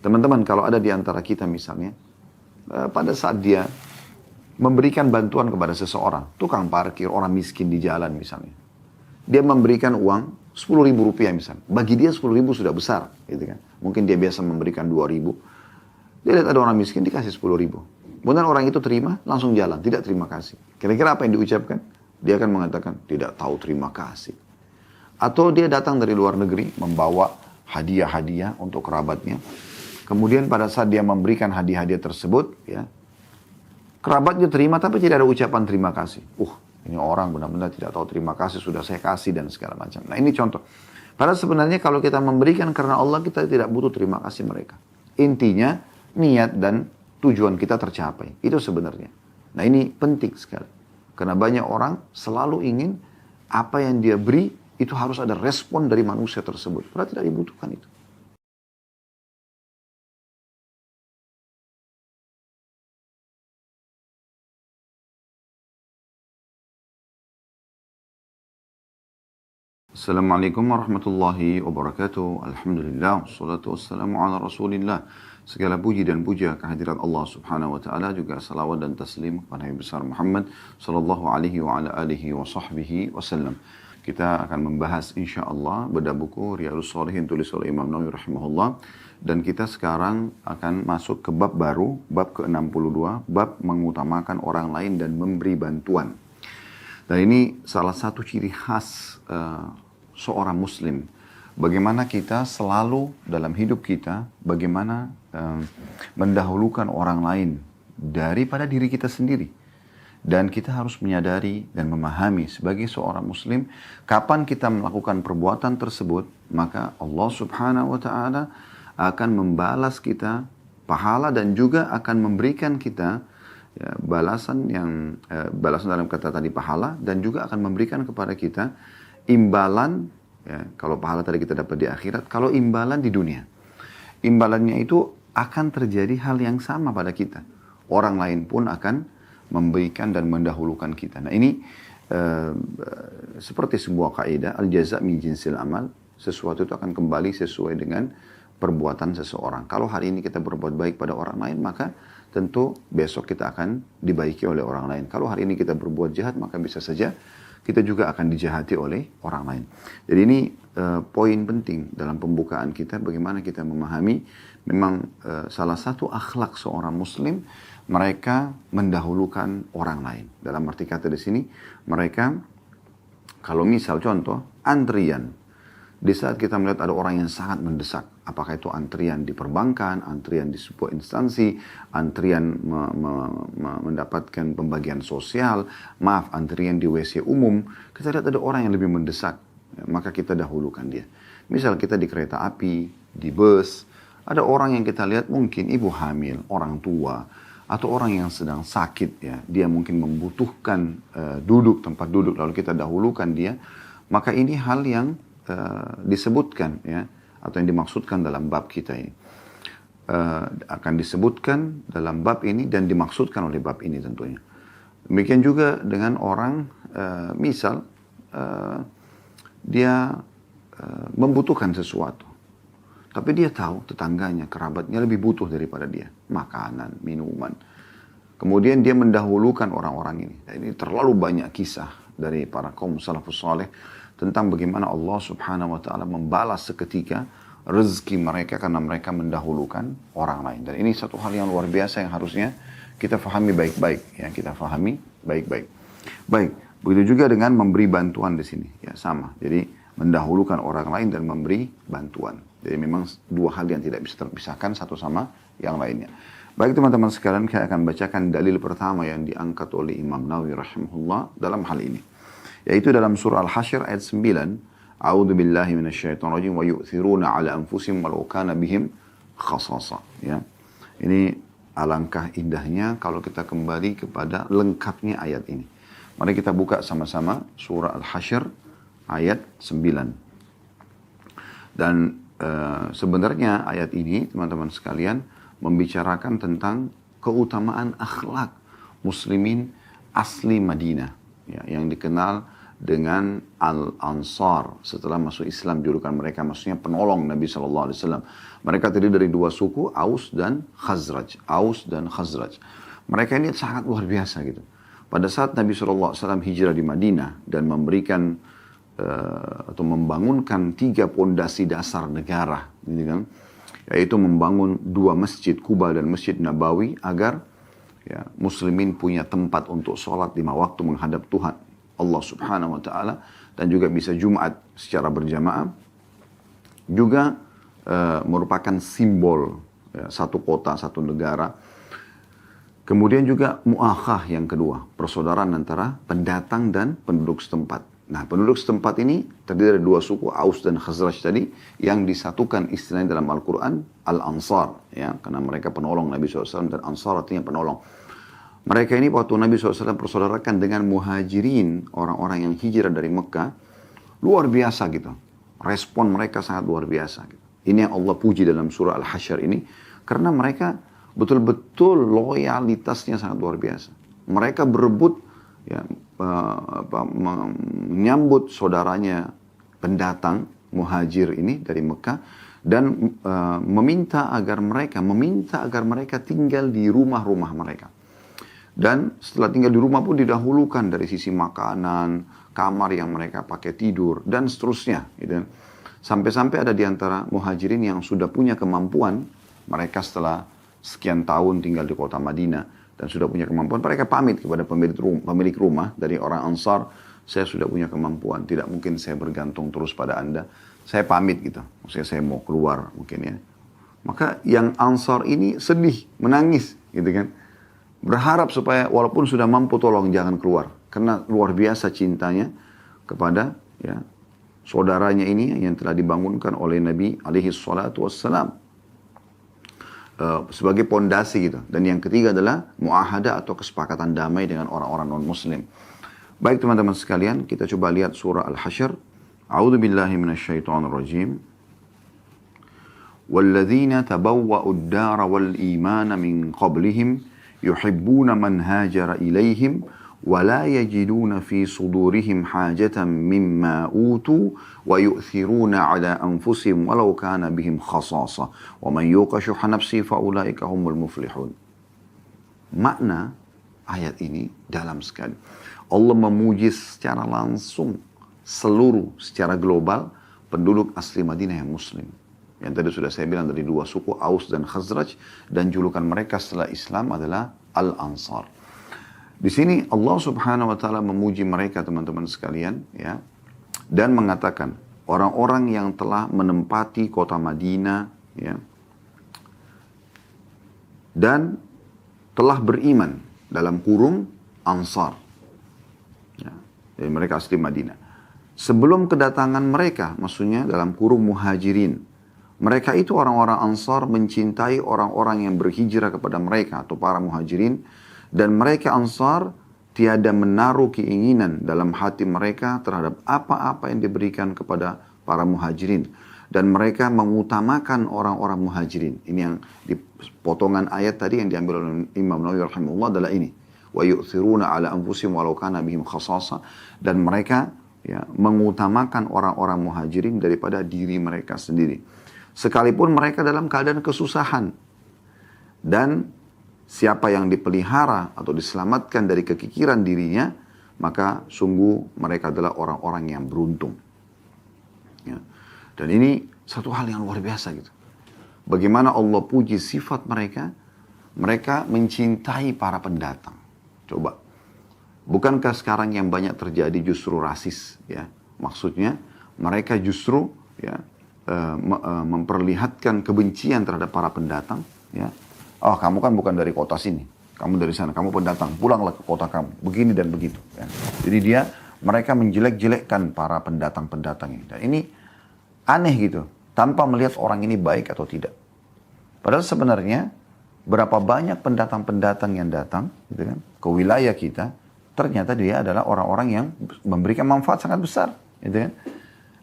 Teman-teman, kalau ada di antara kita misalnya, pada saat dia memberikan bantuan kepada seseorang, tukang parkir, orang miskin di jalan misalnya. Dia memberikan uang 10.000 rupiah misalnya. Bagi dia 10.000 sudah besar. Gitu kan. Mungkin dia biasa memberikan 2.000. Dia lihat ada orang miskin dikasih 10.000. Kemudian orang itu terima, langsung jalan. Tidak terima kasih. Kira-kira apa yang diucapkan? Dia akan mengatakan, tidak tahu terima kasih. Atau dia datang dari luar negeri, membawa hadiah-hadiah untuk kerabatnya. Kemudian pada saat dia memberikan hadiah-hadiah tersebut, ya, kerabatnya terima tapi tidak ada ucapan terima kasih. Ini orang benar-benar tidak tahu terima kasih, sudah saya kasih dan segala macam. Nah ini contoh. Padahal sebenarnya kalau kita memberikan karena Allah, kita tidak butuh terima kasih mereka. Intinya, niat dan tujuan kita tercapai. Itu sebenarnya. Nah ini penting sekali. Karena banyak orang selalu ingin apa yang dia beri, itu harus ada respon dari manusia tersebut. Padahal tidak dibutuhkan itu. Assalamualaikum warahmatullahi wabarakatuh. Alhamdulillah, wassalatu wassalamu ala rasulillah. Segala puji dan puja kehadirat Allah subhanahu wa ta'ala, juga salawat dan taslim kepada Nabi besar Muhammad sallallahu alaihi wa ala alihi wa sahbihi wasallam. Kita akan membahas insyaAllah bedah buku Riyadhus Shalihin tulis oleh Imam Nawawi rahimahullah. Dan kita sekarang akan masuk ke bab baru, bab ke-62, bab mengutamakan orang lain dan memberi bantuan. Dan ini salah satu ciri khas seorang muslim. Bagaimana kita selalu dalam hidup kita, bagaimana mendahulukan orang lain daripada diri kita sendiri. Dan kita harus menyadari dan memahami sebagai seorang muslim, kapan kita melakukan perbuatan tersebut, maka Allah subhanahu wa ta'ala akan membalas kita pahala dan juga akan memberikan kita balasan dalam kata tadi pahala, dan juga akan memberikan kepada kita imbalan, ya, kalau pahala tadi kita dapat di akhirat, kalau imbalan di dunia. Imbalannya itu akan terjadi hal yang sama pada kita. Orang lain pun akan memberikan dan mendahulukan kita. Nah ini seperti sebuah kaidah, al-jaza' min jinsil amal, sesuatu itu akan kembali sesuai dengan perbuatan seseorang. Kalau hari ini kita berbuat baik pada orang lain, maka tentu besok kita akan dibaiki oleh orang lain. Kalau hari ini kita berbuat jahat, maka bisa saja kita juga akan dijahati oleh orang lain. Jadi ini poin penting dalam pembukaan kita, bagaimana kita memahami memang salah satu akhlak seorang muslim, mereka mendahulukan orang lain. Dalam arti kata di sini, mereka kalau misal contoh antrian, di saat kita melihat ada orang yang sangat mendesak, apakah itu antrian di perbankan, antrian di sebuah instansi, antrian mendapatkan pembagian sosial, antrian di WC umum, kita lihat ada orang yang lebih mendesak, maka kita dahulukan dia. Misal kita di kereta api, di bus, ada orang yang kita lihat mungkin ibu hamil, orang tua, atau orang yang sedang sakit, ya, dia mungkin membutuhkan tempat duduk, lalu kita dahulukan dia, maka ini hal yang disebutkan, ya, atau yang dimaksudkan dalam bab kita ini, akan disebutkan dalam bab ini dan dimaksudkan oleh bab ini tentunya. Demikian juga dengan orang misal dia membutuhkan sesuatu, tapi dia tahu tetangganya, kerabatnya lebih butuh daripada dia, makanan, minuman. Kemudian dia mendahulukan orang-orang ini. Dan ini terlalu banyak kisah dari para kaum salafus saleh tentang bagaimana Allah subhanahu wa ta'ala membalas seketika rezeki mereka karena mereka mendahulukan orang lain. Dan ini satu hal yang luar biasa yang harusnya kita fahami baik-baik. Ya, kita fahami baik-baik. Baik, begitu juga dengan memberi bantuan di sini. Ya, sama. Jadi mendahulukan orang lain dan memberi bantuan. Jadi memang dua hal yang tidak bisa terpisahkan satu sama yang lainnya. Baik teman-teman sekalian, saya akan bacakan dalil pertama yang diangkat oleh Imam Nawawi rahimahullah dalam hal ini. Yaitu dalam surah Al-Hasyr ayat 9. A'udzu billahi minasyaitonir rajim wa yu'thiruna 'ala anfusihim walau kana bihim khasasa. Ya. Ini alangkah indahnya kalau kita kembali kepada lengkapnya ayat ini. Mari kita buka sama-sama surah Al-Hasyr ayat 9. Dan sebenarnya ayat ini teman-teman sekalian membicarakan tentang keutamaan akhlak muslimin asli Madinah, ya, yang dikenal dengan Al-Ansar setelah masuk Islam. Julukan mereka maksudnya penolong Nabi SAW. Mereka terdiri dari dua suku, Aus dan Khazraj. Aus dan Khazraj. Mereka ini sangat luar biasa gitu. Pada saat Nabi SAW hijrah di Madinah dan memberikan atau membangunkan 3 pondasi dasar negara, gitu kan, yaitu membangun 2 masjid Kuba dan Masjid Nabawi agar ya, muslimin punya tempat untuk sholat 5 waktu menghadap Tuhan Allah Subhanahu wa Ta'ala, dan juga bisa Jumat secara berjamaah. Juga merupakan simbol ya, satu kota, satu negara. Kemudian juga mu'akhah yang kedua, persaudaraan antara pendatang dan penduduk setempat. Nah, penduduk setempat ini terdiri dari 2 suku, Aus dan Khazraj tadi, yang disatukan istilahnya dalam Al-Quran, Al-Ansar. Ya, karena mereka penolong Nabi SAW, dan Ansar artinya penolong. Mereka ini waktu Nabi SAW persaudarakan dengan muhajirin, orang-orang yang hijrah dari Mekah, luar biasa gitu. Respon mereka sangat luar biasa. Gitu. Ini yang Allah puji dalam surah Al-Hasyr ini, karena mereka betul-betul loyalitasnya sangat luar biasa. Mereka berebut ya, menyambut saudaranya pendatang muhajir ini dari Mekah, dan meminta agar mereka tinggal di rumah-rumah mereka. Dan setelah tinggal di rumah pun didahulukan dari sisi makanan, kamar yang mereka pakai tidur, dan seterusnya. Gitu. Sampai-sampai ada di antara muhajirin yang sudah punya kemampuan, mereka setelah sekian tahun tinggal di kota Madinah, dan sudah punya kemampuan, mereka pamit kepada pemilik rumah dari orang Ansar, saya sudah punya kemampuan, tidak mungkin saya bergantung terus pada Anda, saya pamit gitu, maksudnya saya mau keluar mungkin ya. Maka yang Ansar ini sedih, menangis gitu kan, berharap supaya walaupun sudah mampu tolong jangan keluar, karena luar biasa cintanya kepada ya saudaranya ini yang telah dibangunkan oleh Nabi alaihi salatu wassalam. Sebagai pondasi gitu. Dan yang ketiga adalah muahadah atau kesepakatan damai dengan orang-orang non-muslim. Baik teman-teman sekalian, kita coba lihat surah Al-Hasyr. A'udzu billahi minasyaitonir rajim. Walladzina tabawwa'u ad-dara wal imana min qablihim yuhibbuna man hajara ilaihim ولا يجدون في صدورهم حاجة مما أوتوا ويؤثرون على أنفسهم ولو كان بهم خصاصة ومن يوق شح نفسه فأولئك هم المفلحون. Makna ayat ini dalam sekali. Allah memuji secara langsung secara global penduduk asli Madinah yang muslim. Yang tadi sudah saya bilang dari 2 suku, Aus dan Khazraj, dan julukan mereka setelah Islam adalah Al-Ansar. Di sini Allah Subhanahu wa Ta'ala memuji mereka teman-teman sekalian ya, dan mengatakan orang-orang yang telah menempati kota Madinah ya, dan telah beriman dalam kurung Ansar ya, jadi mereka asli Madinah sebelum kedatangan mereka, maksudnya dalam kurung muhajirin. Mereka itu orang-orang Ansar mencintai orang-orang yang berhijrah kepada mereka atau para muhajirin. Dan mereka Ansar tiada menaruh keinginan dalam hati mereka terhadap apa-apa yang diberikan kepada para muhajirin. Dan mereka mengutamakan orang-orang muhajirin. Ini yang di potongan ayat tadi yang diambil oleh Imam Nawawi rahimahullah adalah ini. Wa yu'thiruna ala anfusihim walau kana bihim khasasa. Dan mereka ya, mengutamakan orang-orang muhajirin daripada diri mereka sendiri. Sekalipun mereka dalam keadaan kesusahan. Dan siapa yang dipelihara atau diselamatkan dari kekikiran dirinya, maka sungguh mereka adalah orang-orang yang beruntung. Ya. Dan ini satu hal yang luar biasa gitu. Bagaimana Allah puji sifat mereka, mereka mencintai para pendatang. Coba, bukankah sekarang yang banyak terjadi justru rasis? Ya, maksudnya mereka justru ya memperlihatkan kebencian terhadap para pendatang. Ya. Oh, kamu kan bukan dari kota sini, kamu dari sana, kamu pendatang, pulanglah ke kota kamu, begini dan begitu. Ya. Jadi mereka menjelek-jelekkan para pendatang-pendatang ini. Dan ini aneh gitu, tanpa melihat orang ini baik atau tidak. Padahal sebenarnya berapa banyak pendatang-pendatang yang datang gitu kan, ke wilayah kita, ternyata dia adalah orang-orang yang memberikan manfaat sangat besar. Gitu kan.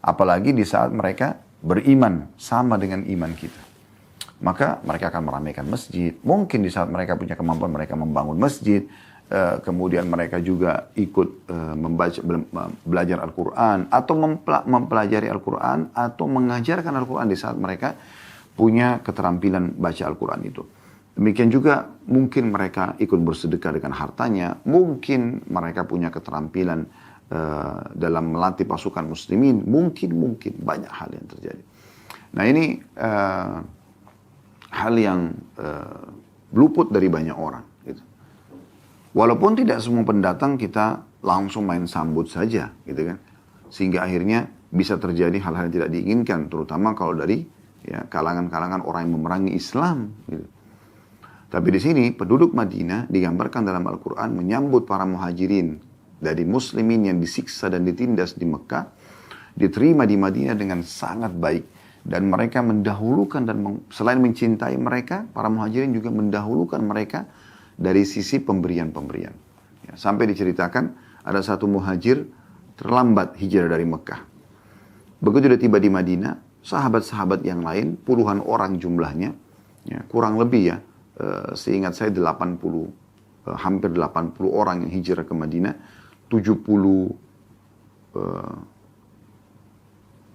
Apalagi di saat mereka beriman sama dengan iman kita. Maka mereka akan meramaikan masjid. Mungkin di saat mereka punya kemampuan mereka membangun masjid. kemudian mereka juga ikut belajar Al-Quran atau mempelajari Al-Quran atau mengajarkan Al-Quran di saat mereka punya keterampilan baca Al-Quran itu. Demikian juga mungkin mereka ikut bersedekah dengan hartanya, mungkin mereka punya keterampilan dalam melatih pasukan muslimin, mungkin banyak hal yang terjadi. Nah ini hal yang luput dari banyak orang. Gitu. Walaupun tidak semua pendatang kita langsung main sambut saja, gitu kan, sehingga akhirnya bisa terjadi hal-hal yang tidak diinginkan, terutama kalau dari kalangan-kalangan orang yang memerangi Islam. Gitu. Tapi di sini penduduk Madinah digambarkan dalam Al-Quran menyambut para muhajirin dari muslimin yang disiksa dan ditindas di Mekah, diterima di Madinah dengan sangat baik. Dan mereka mendahulukan dan selain mencintai mereka, para muhajirin juga mendahulukan mereka dari sisi pemberian-pemberian. Ya, sampai diceritakan ada satu muhajir terlambat hijrah dari Mekah. Begitu dia tiba di Madinah, sahabat-sahabat yang lain, puluhan orang jumlahnya, ya, kurang lebih ya, seingat saya 80, hampir 80 orang yang hijrah ke Madinah, 70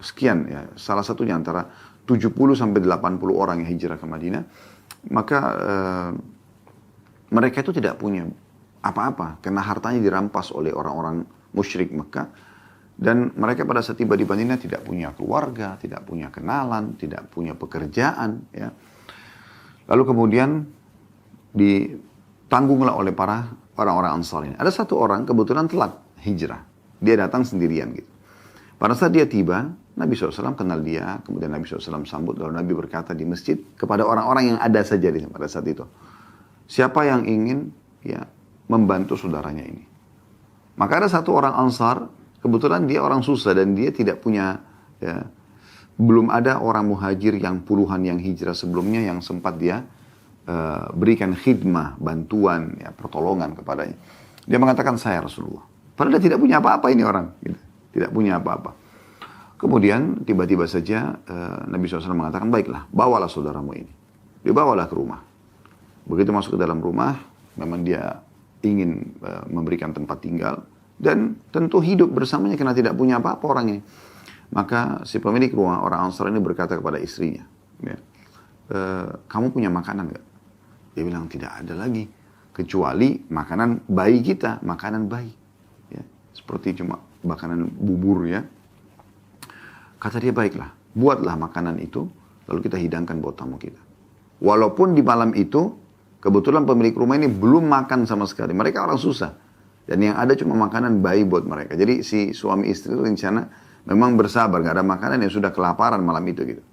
sekian ya, salah satunya antara 70 sampai 80 orang yang hijrah ke Madinah, maka mereka itu tidak punya apa-apa karena hartanya dirampas oleh orang-orang musyrik Mekah, dan mereka pada saat tiba di Madinah tidak punya keluarga, tidak punya kenalan, tidak punya pekerjaan ya. Lalu kemudian ditanggunglah oleh para orang-orang Ansar ini. Ada satu orang kebetulan telat hijrah. Dia datang sendirian gitu. Pada saat dia tiba, Nabi SAW kenal dia, kemudian Nabi SAW sambut, lalu Nabi berkata di masjid kepada orang-orang yang ada saja pada saat itu, siapa yang ingin ya membantu saudaranya ini? Maka ada satu orang Ansar, kebetulan dia orang susah dan dia tidak punya, ya, belum ada orang muhajir yang puluhan yang hijrah sebelumnya yang sempat dia berikan khidmah, bantuan, ya, pertolongan kepadanya. Dia mengatakan, saya Rasulullah. Padahal dia tidak punya apa-apa ini orang. Gitu. Tidak punya apa-apa. Kemudian tiba-tiba saja Nabi SAW mengatakan, baiklah, bawalah saudaramu ini. Dibawalah ke rumah. Begitu masuk ke dalam rumah, memang dia ingin memberikan tempat tinggal. Dan tentu hidup bersamanya karena tidak punya apa-apa orang ini. Maka si pemilik rumah, orang Ansar ini berkata kepada istrinya, ya, kamu punya makanan gak? Dia bilang, tidak ada lagi. Kecuali makanan bayi kita, makanan bayi. Ya, seperti cuma makanan bubur ya. Kata dia, baiklah, buatlah makanan itu, lalu kita hidangkan buat tamu kita. Walaupun di malam itu, kebetulan pemilik rumah ini belum makan sama sekali. Mereka orang susah. Dan yang ada cuma makanan bayi buat mereka. Jadi si suami istri itu rencana memang bersabar, gak ada makanan, yang sudah kelaparan malam itu gitu.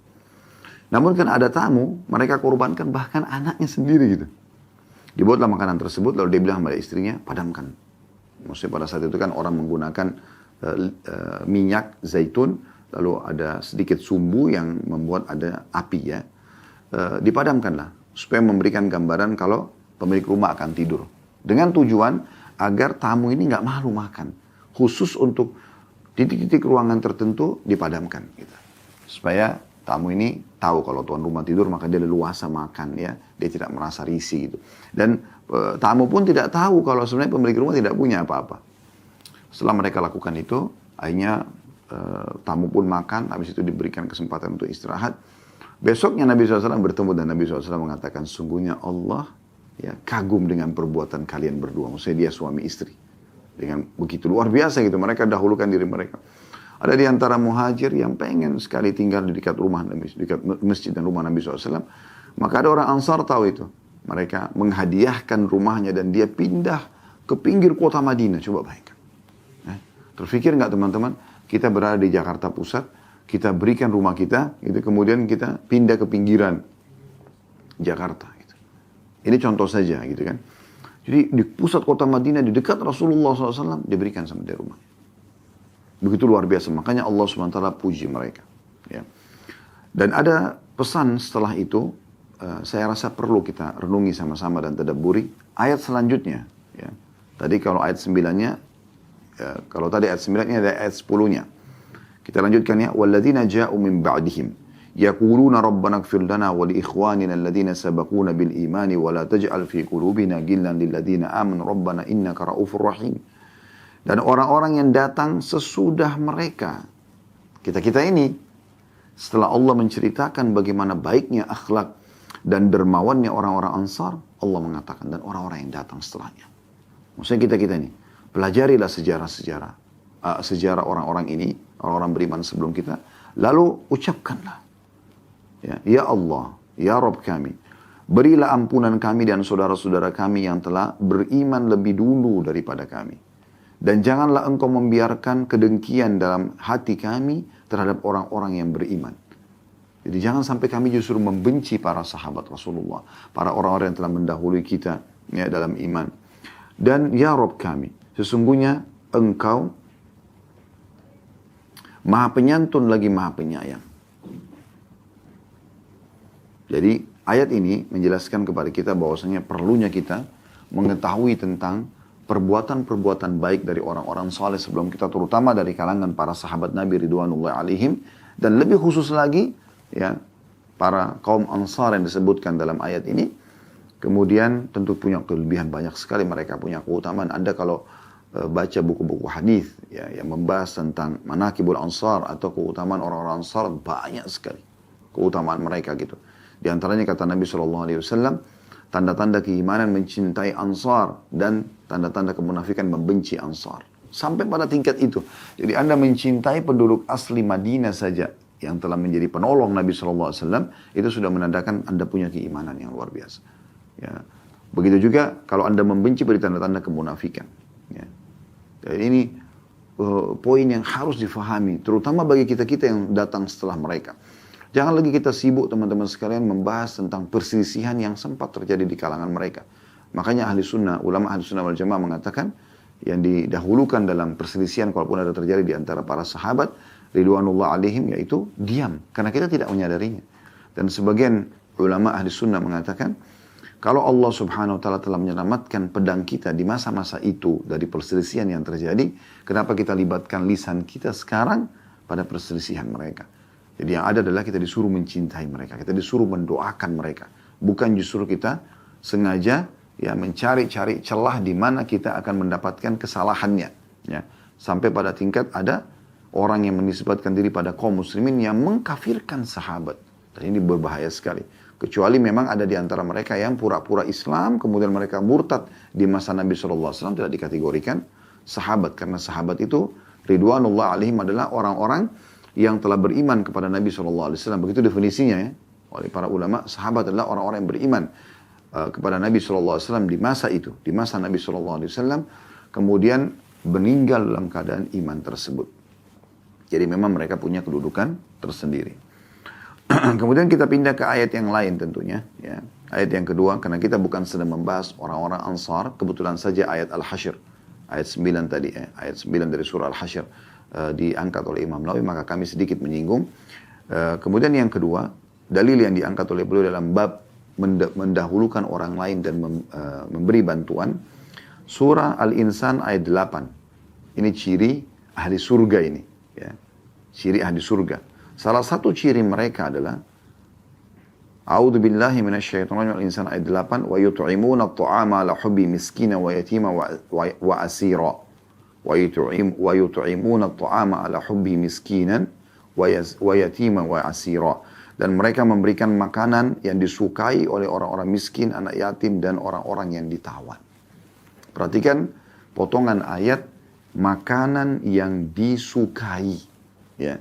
Namun kan ada tamu, mereka korbankan bahkan anaknya sendiri gitu. Dibuatlah makanan tersebut, lalu dia bilang pada istrinya, padamkan. Maksudnya pada saat itu kan orang menggunakan minyak zaitun, lalu ada sedikit sumbu yang membuat ada api ya. Dipadamkanlah, supaya memberikan gambaran kalau pemilik rumah akan tidur. Dengan tujuan agar tamu ini nggak malu makan. Khusus untuk titik-titik ruangan tertentu dipadamkan. Gitu. Supaya tamu ini tahu kalau tuan rumah tidur maka dia leluasa makan ya, dia tidak merasa risih gitu. Dan tamu pun tidak tahu kalau sebenarnya pemilik rumah tidak punya apa-apa. Setelah mereka lakukan itu, akhirnya tamu pun makan, habis itu diberikan kesempatan untuk istirahat. Besoknya Nabi SAW bertemu dan Nabi SAW mengatakan, sungguhnya Allah ya kagum dengan perbuatan kalian berdua. Maksudnya dia suami istri. Dengan begitu luar biasa gitu, mereka dahulukan diri mereka. Ada di antara muhajir yang pengen sekali tinggal di dekat rumah Nabi, dekat masjid dan rumah Nabi SAW. Maka ada orang Ansar tahu itu. Mereka menghadiahkan rumahnya dan dia pindah ke pinggir kota Madinah. Coba bayangkan. Terfikir nggak teman-teman? Kita berada di Jakarta Pusat, kita berikan rumah kita, gitu, kemudian kita pindah ke pinggiran Jakarta. Gitu. Ini contoh saja, gitu kan. Jadi di pusat kota Madinah, di dekat Rasulullah SAW, diberikan sama dia rumah. Begitu luar biasa. Makanya Allah SWT puji mereka. Ya. Dan ada pesan setelah itu, saya rasa perlu kita renungi sama-sama dan tadabburi. Ayat selanjutnya. Ya. Tadi kalau ayat 9-nya, kalau tadi ayat 9-nya ada ayat 10-nya. Kita lanjutkan ya. وَالَّذِينَ جَاءُوا مِنْ بَعْدِهِمْ Yaquluna rabbana ighfir lana wa li ikhwanina alladhina sabaquna bil imani wa la taj'al fi qulubina ghillan lil ladzina amanu rabbana innaka raufur rahim. Dan orang-orang yang datang sesudah mereka, kita-kita ini, setelah Allah menceritakan bagaimana baiknya akhlak dan dermawannya orang-orang Ansar, Allah mengatakan, dan orang-orang yang datang setelahnya. Maksudnya kita-kita ini, pelajarilah sejarah orang-orang ini, orang-orang beriman sebelum kita, lalu ucapkanlah, ya Allah, ya Rabb kami, berilah ampunan kami dan saudara-saudara kami yang telah beriman lebih dulu daripada kami. Dan janganlah engkau membiarkan kedengkian dalam hati kami terhadap orang-orang yang beriman. Jadi jangan sampai kami justru membenci para sahabat Rasulullah, para orang-orang yang telah mendahului kita ya, dalam iman. Dan ya Rabb kami, sesungguhnya engkau Maha Penyantun lagi Maha Penyayang. Jadi ayat ini menjelaskan kepada kita bahwasanya perlunya kita mengetahui tentang perbuatan-perbuatan baik dari orang-orang saleh sebelum kita, terutama dari kalangan para sahabat Nabi ridwanullah alaihim, dan lebih khusus lagi ya para kaum Ansar yang disebutkan dalam ayat ini. Kemudian tentu punya kelebihan banyak sekali, mereka punya keutamaan. Anda kalau baca buku-buku hadis ya yang membahas tentang manaqibul Ansar atau keutamaan orang-orang Ansar, banyak sekali keutamaan mereka gitu. Di antaranya kata Nabi SAW, tanda-tanda keimanan mencintai Ansar dan tanda-tanda kemunafikan membenci Ansar. Sampai pada tingkat itu. Jadi Anda mencintai penduduk asli Madinah saja yang telah menjadi penolong Nabi SAW, itu sudah menandakan Anda punya keimanan yang luar biasa. Ya. Begitu juga kalau Anda membenci beri tanda-tanda kemunafikan. Ya. Jadi ini poin yang harus difahami, terutama bagi kita-kita yang datang setelah mereka. Jangan lagi kita sibuk teman-teman sekalian membahas tentang perselisihan yang sempat terjadi di kalangan mereka. Makanya ulama ahli sunnah wal jamaah mengatakan yang didahulukan dalam perselisihan kalaupun ada terjadi di antara para sahabat ridwanullah alaihim yaitu diam. Karena kita tidak menyadarinya. Dan sebagian ulama ahli sunnah mengatakan kalau Allah subhanahu wa ta'ala telah menyelamatkan pedang kita di masa-masa itu dari perselisihan yang terjadi, kenapa kita libatkan lisan kita sekarang pada perselisihan mereka? Jadi yang ada adalah kita disuruh mencintai mereka, kita disuruh mendoakan mereka. Bukan justru kita sengaja ya mencari-cari celah di mana kita akan mendapatkan kesalahannya. Ya. Sampai pada tingkat ada orang yang menisbatkan diri pada kaum muslimin yang mengkafirkan sahabat. Dan ini berbahaya sekali. Kecuali memang ada di antara mereka yang pura-pura Islam, kemudian mereka murtad di masa Nabi SAW, tidak dikategorikan sahabat. Karena sahabat itu, ridwanullah alaihim adalah orang-orang yang telah beriman kepada Nabi SAW. Begitu definisinya ya, oleh para ulama, sahabat adalah orang-orang yang beriman kepada Nabi SAW di masa itu. Di masa Nabi SAW, kemudian meninggal dalam keadaan iman tersebut. Jadi memang mereka punya kedudukan tersendiri. Kemudian kita pindah ke ayat yang lain tentunya. Ya. Ayat yang kedua, karena kita bukan sedang membahas orang-orang Ansar, kebetulan saja ayat Al-Hasyr. Ayat 9 tadi, ayat 9 dari surah Al-Hasyr diangkat oleh Imam Nawawi, maka kami sedikit menyinggung. Kemudian yang kedua, dalil yang diangkat oleh beliau dalam bab mendahulukan orang lain dan memberi bantuan. Surah Al-Insan ayat 8. Ini ciri ahli surga ini. Ya. Ciri ahli surga. Salah satu ciri mereka adalah A'udzu billahi minasyaitonir rajim Al-Insan ayat 8 wa yut'imuna at-ta'ama ala hubbi miskina wa yatima wa asira wa yut'imuna at-ta'ama ala hubbi miskinan wa yatima wa asira, dan mereka memberikan makanan yang disukai oleh orang-orang miskin, anak yatim dan orang-orang yang ditawan. Perhatikan potongan ayat makanan yang disukai ya.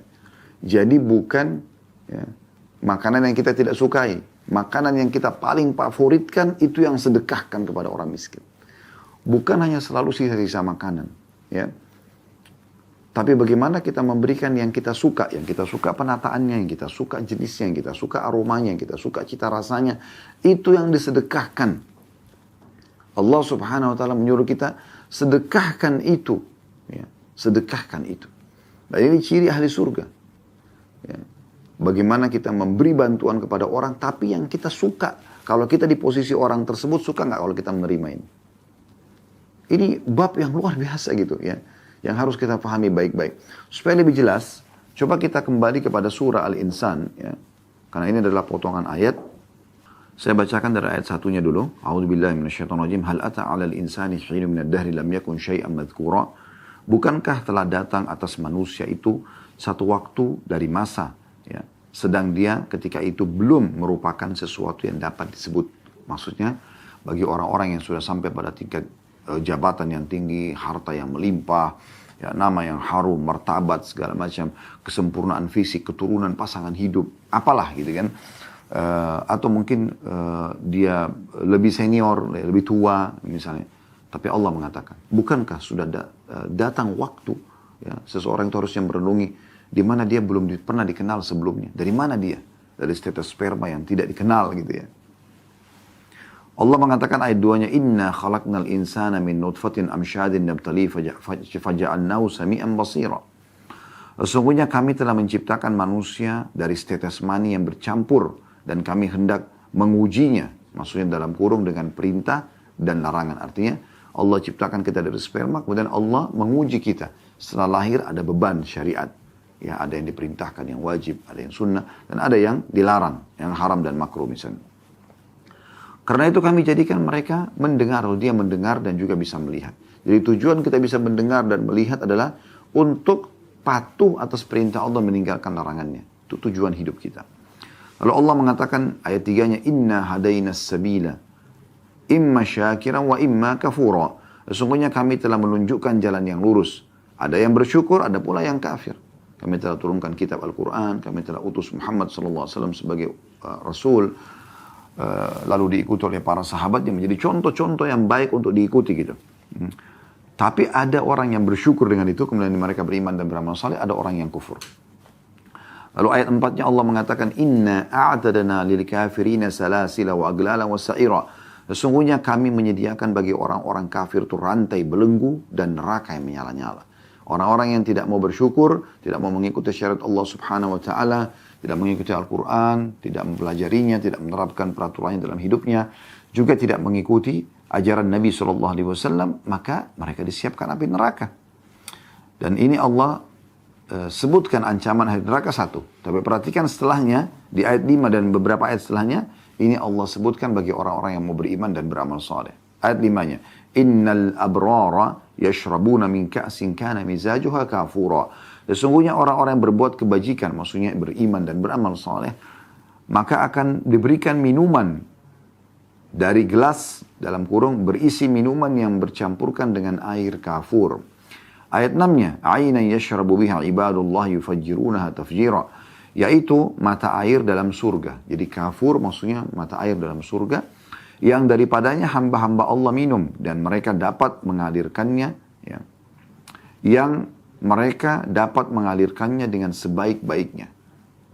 Jadi bukan ya, makanan yang kita tidak sukai. Makanan yang kita paling favoritkan itu yang sedekahkan kepada orang miskin. Bukan hanya selalu sisa-sisa makanan. Ya. Tapi bagaimana kita memberikan yang kita suka. Yang kita suka penataannya, yang kita suka jenisnya, yang kita suka aromanya, yang kita suka cita rasanya. Itu yang disedekahkan. Allah subhanahu wa ta'ala menyuruh kita sedekahkan itu. Ya. Sedekahkan itu. Dan ini ciri ahli surga. Ya. Bagaimana kita memberi bantuan kepada orang, tapi yang kita suka. Kalau kita di posisi orang tersebut, suka nggak kalau kita menerima ini? Ini bab yang luar biasa gitu ya, yang harus kita pahami baik-baik. Supaya lebih jelas, coba kita kembali kepada surah Al-Insan. Ya. Karena ini adalah potongan ayat. Saya bacakan dari ayat satunya dulu. A'udzubillahi minasyaitonirrajim. Hal ata 'alal insani hinun minad dahri lam yakun syai'an madhkura. Bukankah telah datang atas manusia itu satu waktu dari masa, ya, sedang dia ketika itu belum merupakan sesuatu yang dapat disebut. Maksudnya bagi orang-orang yang sudah sampai pada tingkat jabatan yang tinggi, harta yang melimpah, ya, nama yang harum, martabat, segala macam, kesempurnaan fisik, keturunan, pasangan hidup, apalah gitu kan. Atau mungkin dia lebih senior, lebih tua misalnya. Tapi Allah mengatakan, bukankah sudah datang waktu, ya, seseorang itu harusnya merenungi di mana dia belum pernah dikenal sebelumnya. Dari mana dia? Dari tetes sperma yang tidak dikenal gitu ya. Allah mengatakan ayat 2-nya, Inna khalaqnal insana min nutfatin amsyadin nabtali faja'alnahu sami'an basira. Sesungguhnya kami telah menciptakan manusia dari tetes mani yang bercampur dan kami hendak mengujinya. Maksudnya dalam kurung dengan perintah dan larangan. Artinya Allah ciptakan kita dari sperma, kemudian Allah menguji kita. Setelah lahir ada beban syariat. Ya, ada yang diperintahkan, yang wajib, ada yang sunnah, dan ada yang dilarang, yang haram dan makruh misalnya. Karena itu kami jadikan mereka mendengar, dia mendengar dan juga bisa melihat. Jadi tujuan kita bisa mendengar dan melihat adalah untuk patuh atas perintah Allah, meninggalkan larangannya. Itu tujuan hidup kita. Lalu Allah mengatakan ayat 3-nya, Inna hadainas sabila, imma syakiran wa imma kafura. Sesungguhnya kami telah menunjukkan jalan yang lurus. Ada yang bersyukur, ada pula yang kafir. Kami telah turunkan kitab Al-Quran, kami telah utus Muhammad SAW sebagai Rasul, lalu diikuti oleh para sahabat yang menjadi contoh-contoh yang baik untuk diikuti gitu. Tapi ada orang yang bersyukur dengan itu, kemudian mereka beriman dan beramal saleh, ada orang yang kufur. Lalu ayat 4-nya Allah mengatakan, Inna a'tadna lil kafirina salasila wa aglala wa sa'ira. Sesungguhnya kami menyediakan bagi orang-orang kafir itu rantai belenggu dan neraka yang menyala-nyala. Orang-orang yang tidak mau bersyukur, tidak mau mengikuti syariat Allah Subhanahu wa taala, tidak mengikuti Al-Quran, tidak mempelajarinya, tidak menerapkan peraturannya dalam hidupnya, juga tidak mengikuti ajaran Nabi SAW, maka mereka disiapkan api neraka. Dan ini Allah sebutkan ancaman api neraka satu. Tapi perhatikan setelahnya, di ayat 5 dan beberapa ayat setelahnya, ini Allah sebutkan bagi orang-orang yang mau beriman dan beramal saleh. Ayat 5-nya, Innal abrara yashrabuna min ka'sin kana mizajuha kafura. Sesungguhnya orang-orang yang berbuat kebajikan, maksudnya beriman dan beramal saleh, maka akan diberikan minuman dari gelas dalam kurung berisi minuman yang bercampurkan dengan air kafur. Ayat 6-nya, Ainan yashrabu biha ibadullah yufajjirunaha tafjira, yaitu mata air dalam surga. Jadi kafur maksudnya mata air dalam surga yang daripadanya hamba-hamba Allah minum dan mereka dapat mengalirkannya, ya, yang mereka dapat mengalirkannya dengan sebaik-baiknya.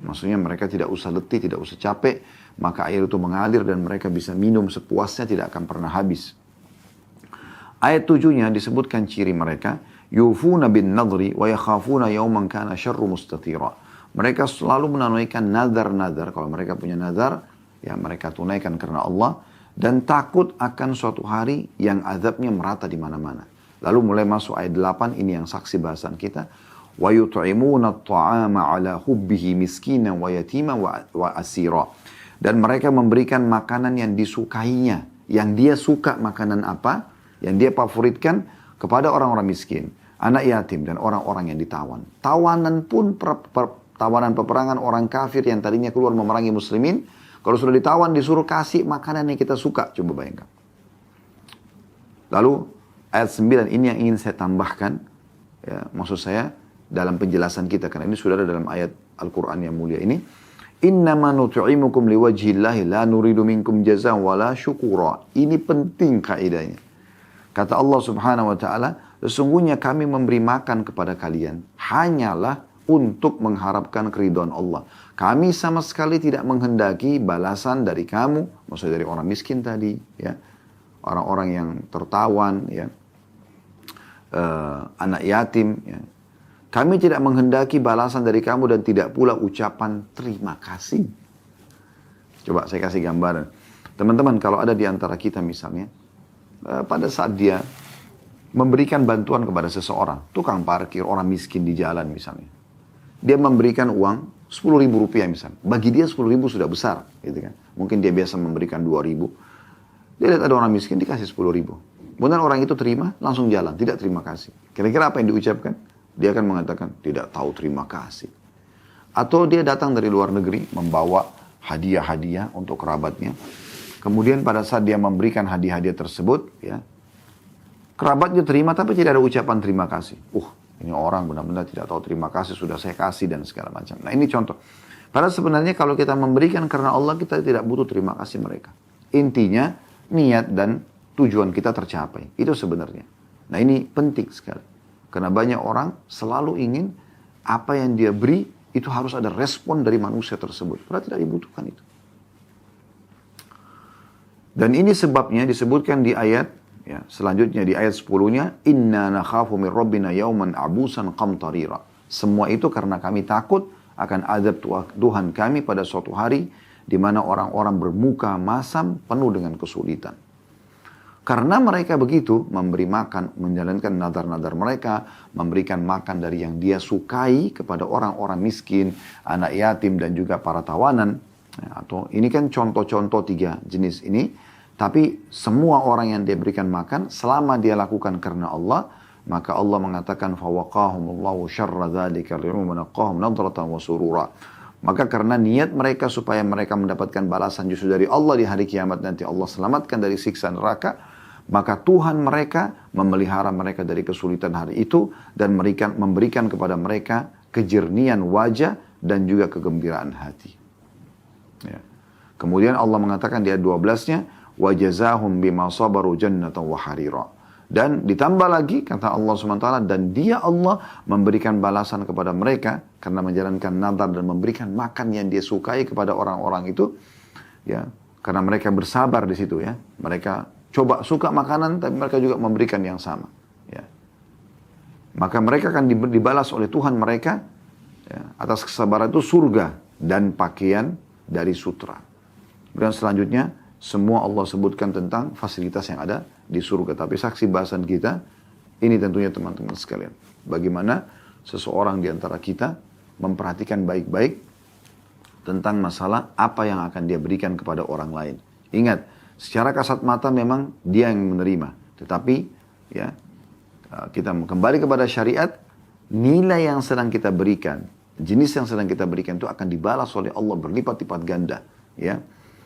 Maksudnya mereka tidak usah letih, tidak usah capek, maka air itu mengalir dan mereka bisa minum sepuasnya, tidak akan pernah habis. Ayat 7-nya disebutkan ciri mereka, yufuna bin nadri wa yakhafuna yawman kana syarru mustatira. Mereka selalu menunaikan nazar-nazar. Kalau mereka punya nazar, ya mereka tunaikan karena Allah, dan takut akan suatu hari yang azabnya merata di mana-mana. Lalu mulai masuk ayat 8, ini yang saksi bahasan kita. Wa yut'imuna at-ta'ama 'ala hubbihi miskinan wa yatiman wa asira. Dan mereka memberikan makanan yang disukainya, yang dia suka makanan apa, yang dia favoritkan kepada orang-orang miskin, anak yatim dan orang-orang yang ditawan. Tawanan pun tawanan peperangan orang kafir yang tadinya keluar memerangi muslimin, kalau sudah ditawan disuruh kasih makanan yang kita suka, coba bayangkan. Lalu ayat 9 ini yang ingin saya tambahkan, ya, maksud saya dalam penjelasan kita, karena ini sudah ada dalam ayat Al-Quran yang mulia ini. Innama nut'imukum liwajhillahi la nuridu minkum jazaan wala syukura. Ini penting kaidahnya. Kata Allah Subhanahu wa taala, sesungguhnya kami memberi makan kepada kalian hanyalah untuk mengharapkan keridhaan Allah. Kami sama sekali tidak menghendaki balasan dari kamu, maksudnya dari orang miskin tadi, ya, orang-orang yang tertawan, ya, anak yatim, ya. Kami tidak menghendaki balasan dari kamu dan tidak pula ucapan terima kasih. Coba saya kasih gambaran. Teman-teman, kalau ada di antara kita misalnya, pada saat dia memberikan bantuan kepada seseorang, tukang parkir, orang miskin di jalan misalnya, dia memberikan uang Rp10.000 misalnya. Bagi dia 10.000 sudah besar. Gitu kan. Mungkin dia biasa memberikan 2.000. Dia lihat ada orang miskin dikasih 10.000. Kemudian orang itu terima, langsung jalan. Tidak terima kasih. Kira-kira apa yang diucapkan? Dia akan mengatakan, tidak tahu terima kasih. Atau dia datang dari luar negeri, membawa hadiah-hadiah untuk kerabatnya. Kemudian pada saat dia memberikan hadiah-hadiah tersebut, ya, kerabatnya terima tapi tidak ada ucapan terima kasih. Ini orang benar-benar tidak tahu terima kasih, sudah saya kasih dan segala macam. Nah ini contoh. Padahal sebenarnya kalau kita memberikan karena Allah, kita tidak butuh terima kasih mereka. Intinya, niat dan tujuan kita tercapai. Itu sebenarnya. Nah ini penting sekali. Karena banyak orang selalu ingin apa yang dia beri, itu harus ada respon dari manusia tersebut. Padahal tidak dibutuhkan itu. Dan ini sebabnya disebutkan di ayat, ya, selanjutnya di ayat 10-nya, Inna nakhafu min rabbina yauman abusan qamtarira. Semua itu karena kami takut akan azab Tuhan kami pada suatu hari di mana orang-orang bermuka masam penuh dengan kesulitan. Karena mereka begitu memberi makan, menjalankan nadar-nadar mereka, memberikan makan dari yang dia sukai kepada orang-orang miskin, anak yatim dan juga para tawanan. Atau ini kan contoh-contoh 3 jenis ini. Tapi semua orang yang dia berikan makan, selama dia lakukan karena Allah, maka Allah mengatakan fawaqahumullahu syarra dzalika al-yawm wa naqahum nadratan wa surura. Maka karena niat mereka supaya mereka mendapatkan balasan justru dari Allah di hari kiamat nanti, Allah selamatkan dari siksa neraka, maka Tuhan mereka memelihara mereka dari kesulitan hari itu dan memberikan kepada mereka kejernihan wajah dan juga kegembiraan hati. Ya. Kemudian Allah mengatakan di ayat 12-nya, wajazahum bima sabaru jannatan wa harira. Dan ditambah lagi kata Allah SWT, dan dia Allah memberikan balasan kepada mereka karena menjalankan nadar dan memberikan makan yang dia sukai kepada orang-orang itu, ya, karena mereka bersabar di situ, ya. Mereka coba suka makanan tapi mereka juga memberikan yang sama, ya. Maka mereka akan dibalas oleh Tuhan mereka, ya, atas kesabaran itu surga dan pakaian dari sutra. Dan selanjutnya semua Allah sebutkan tentang fasilitas yang ada di surga. Tapi saksi bahasan kita, ini tentunya teman-teman sekalian. Bagaimana seseorang di antara kita memperhatikan baik-baik tentang masalah apa yang akan dia berikan kepada orang lain. Ingat, secara kasat mata memang dia yang menerima. Tetapi ya, kita kembali kepada syariat, nilai yang sedang kita berikan, jenis yang sedang kita berikan itu akan dibalas oleh Allah berlipat-lipat ganda. Ya.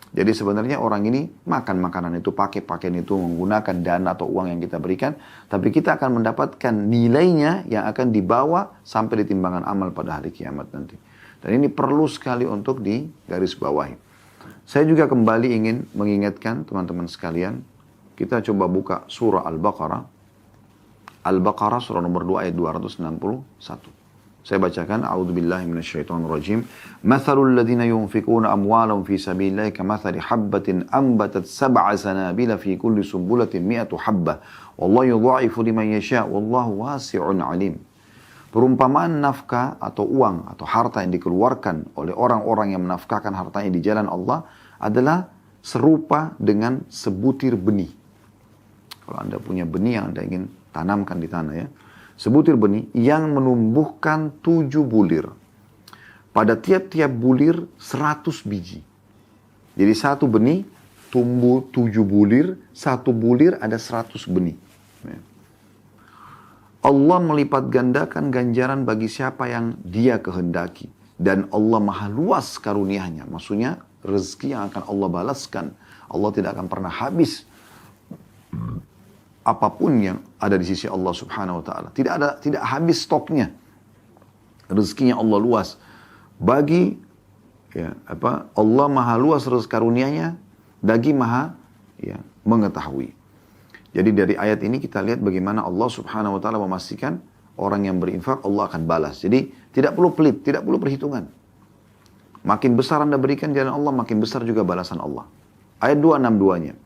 Jadi sebenarnya orang ini makan makanan itu, pakai pakaian itu, menggunakan dana atau uang yang kita berikan. Tapi kita akan mendapatkan nilainya yang akan dibawa sampai di timbangan amal pada hari kiamat nanti. Dan ini perlu sekali untuk digarisbawahi. Saya juga kembali ingin mengingatkan teman-teman sekalian. Kita coba buka surah Al-Baqarah. Al-Baqarah surah nomor 2 ayat 261. Saya bacakan, A'udzubillahi minasyaitonirrajim. Mathalul ladzina yunfikuna amwalahum fi sabilillahi kamathali habbatin ambatat sab'a sanabila fi kulli sumbulatin mi'atu habbah. Wallahu yudha'ifu liman yasha' wallahu wasi'un 'alim. Perumpamaan nafkah atau uang atau harta yang dikeluarkan oleh orang-orang yang menafkahkan hartanya di jalan Allah adalah serupa dengan sebutir benih. Kalau Anda punya benih yang Anda ingin tanamkan di tanah, ya. Sebutir benih yang menumbuhkan 7 bulir. Pada tiap-tiap bulir 100 biji. Jadi satu benih tumbuh 7 bulir, satu bulir ada 100 benih. Allah melipat gandakan ganjaran bagi siapa yang dia kehendaki. Dan Allah maha luas karunianya. Maksudnya rezeki yang akan Allah balaskan. Allah tidak akan pernah habis apapun yang ada di sisi Allah Subhanahu wa taala. Tidak habis stoknya. Rezekinya Allah luas. Bagi Allah maha luas rezeki karunianya, bagi maha mengetahui. Jadi dari ayat ini kita lihat bagaimana Allah Subhanahu wa taala memastikan orang yang berinfak Allah akan balas. Jadi tidak perlu pelit, tidak perlu perhitungan. Makin besar Anda berikan jalan Allah, makin besar juga balasan Allah. Ayat 262-nya.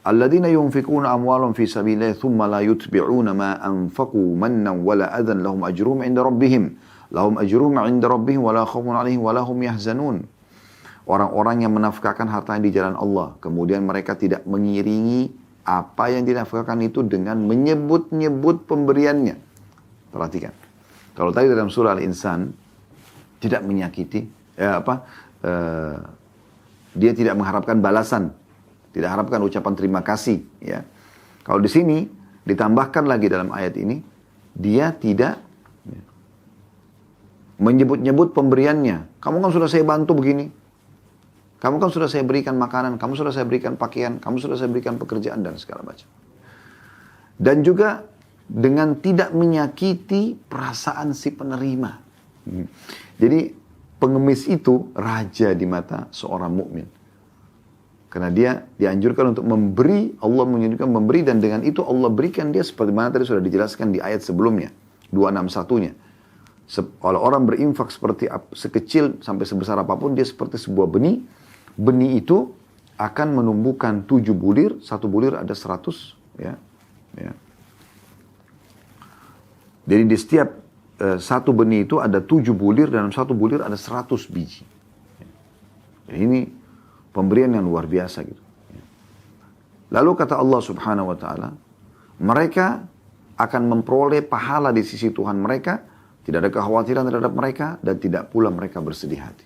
Alladzina yunfikuna amwalahum fi sabilillahi thumma la yutbi'una ma anfaqu mannan wala adhan lahum ajruhum 'inda rabbihim. Lahum ajruhum 'inda rabbihim wala khaufun 'alaihim wala hum yahzanun. Orang-orang yang menafkahkan hartanya di jalan Allah, kemudian mereka tidak mengiringi apa yang dinafkahkan itu dengan menyebut-nyebut pemberiannya. Perhatikan. Kalau tadi dalam surah Al-Insan tidak menyakiti, dia tidak mengharapkan balasan, tidak harapkan ucapan terima kasih. Ya. Kalau di sini ditambahkan lagi dalam ayat ini, dia tidak menyebut-nyebut pemberiannya. Kamu kan sudah saya bantu begini. Kamu kan sudah saya berikan makanan, kamu sudah saya berikan pakaian, kamu sudah saya berikan pekerjaan dan segala macam. Dan juga dengan tidak menyakiti perasaan si penerima. Jadi pengemis itu raja di mata seorang mukmin. Karena dia dianjurkan untuk memberi, Allah menunjukkan memberi, dan dengan itu Allah berikan dia seperti mana tadi sudah dijelaskan di ayat sebelumnya, 261-nya. Kalau orang berinfak seperti sekecil sampai sebesar apapun, dia seperti sebuah benih. Benih itu akan menumbuhkan 7 bulir, 1 bulir ada 100. Ya. Jadi di setiap satu benih itu ada 7 bulir, dan dalam 1 bulir ada 100 biji. Jadi ini pemberian yang luar biasa gitu. Lalu kata Allah Subhanahu wa taala, mereka akan memperoleh pahala di sisi Tuhan mereka, tidak ada kekhawatiran terhadap mereka, dan tidak pula mereka bersedih hati.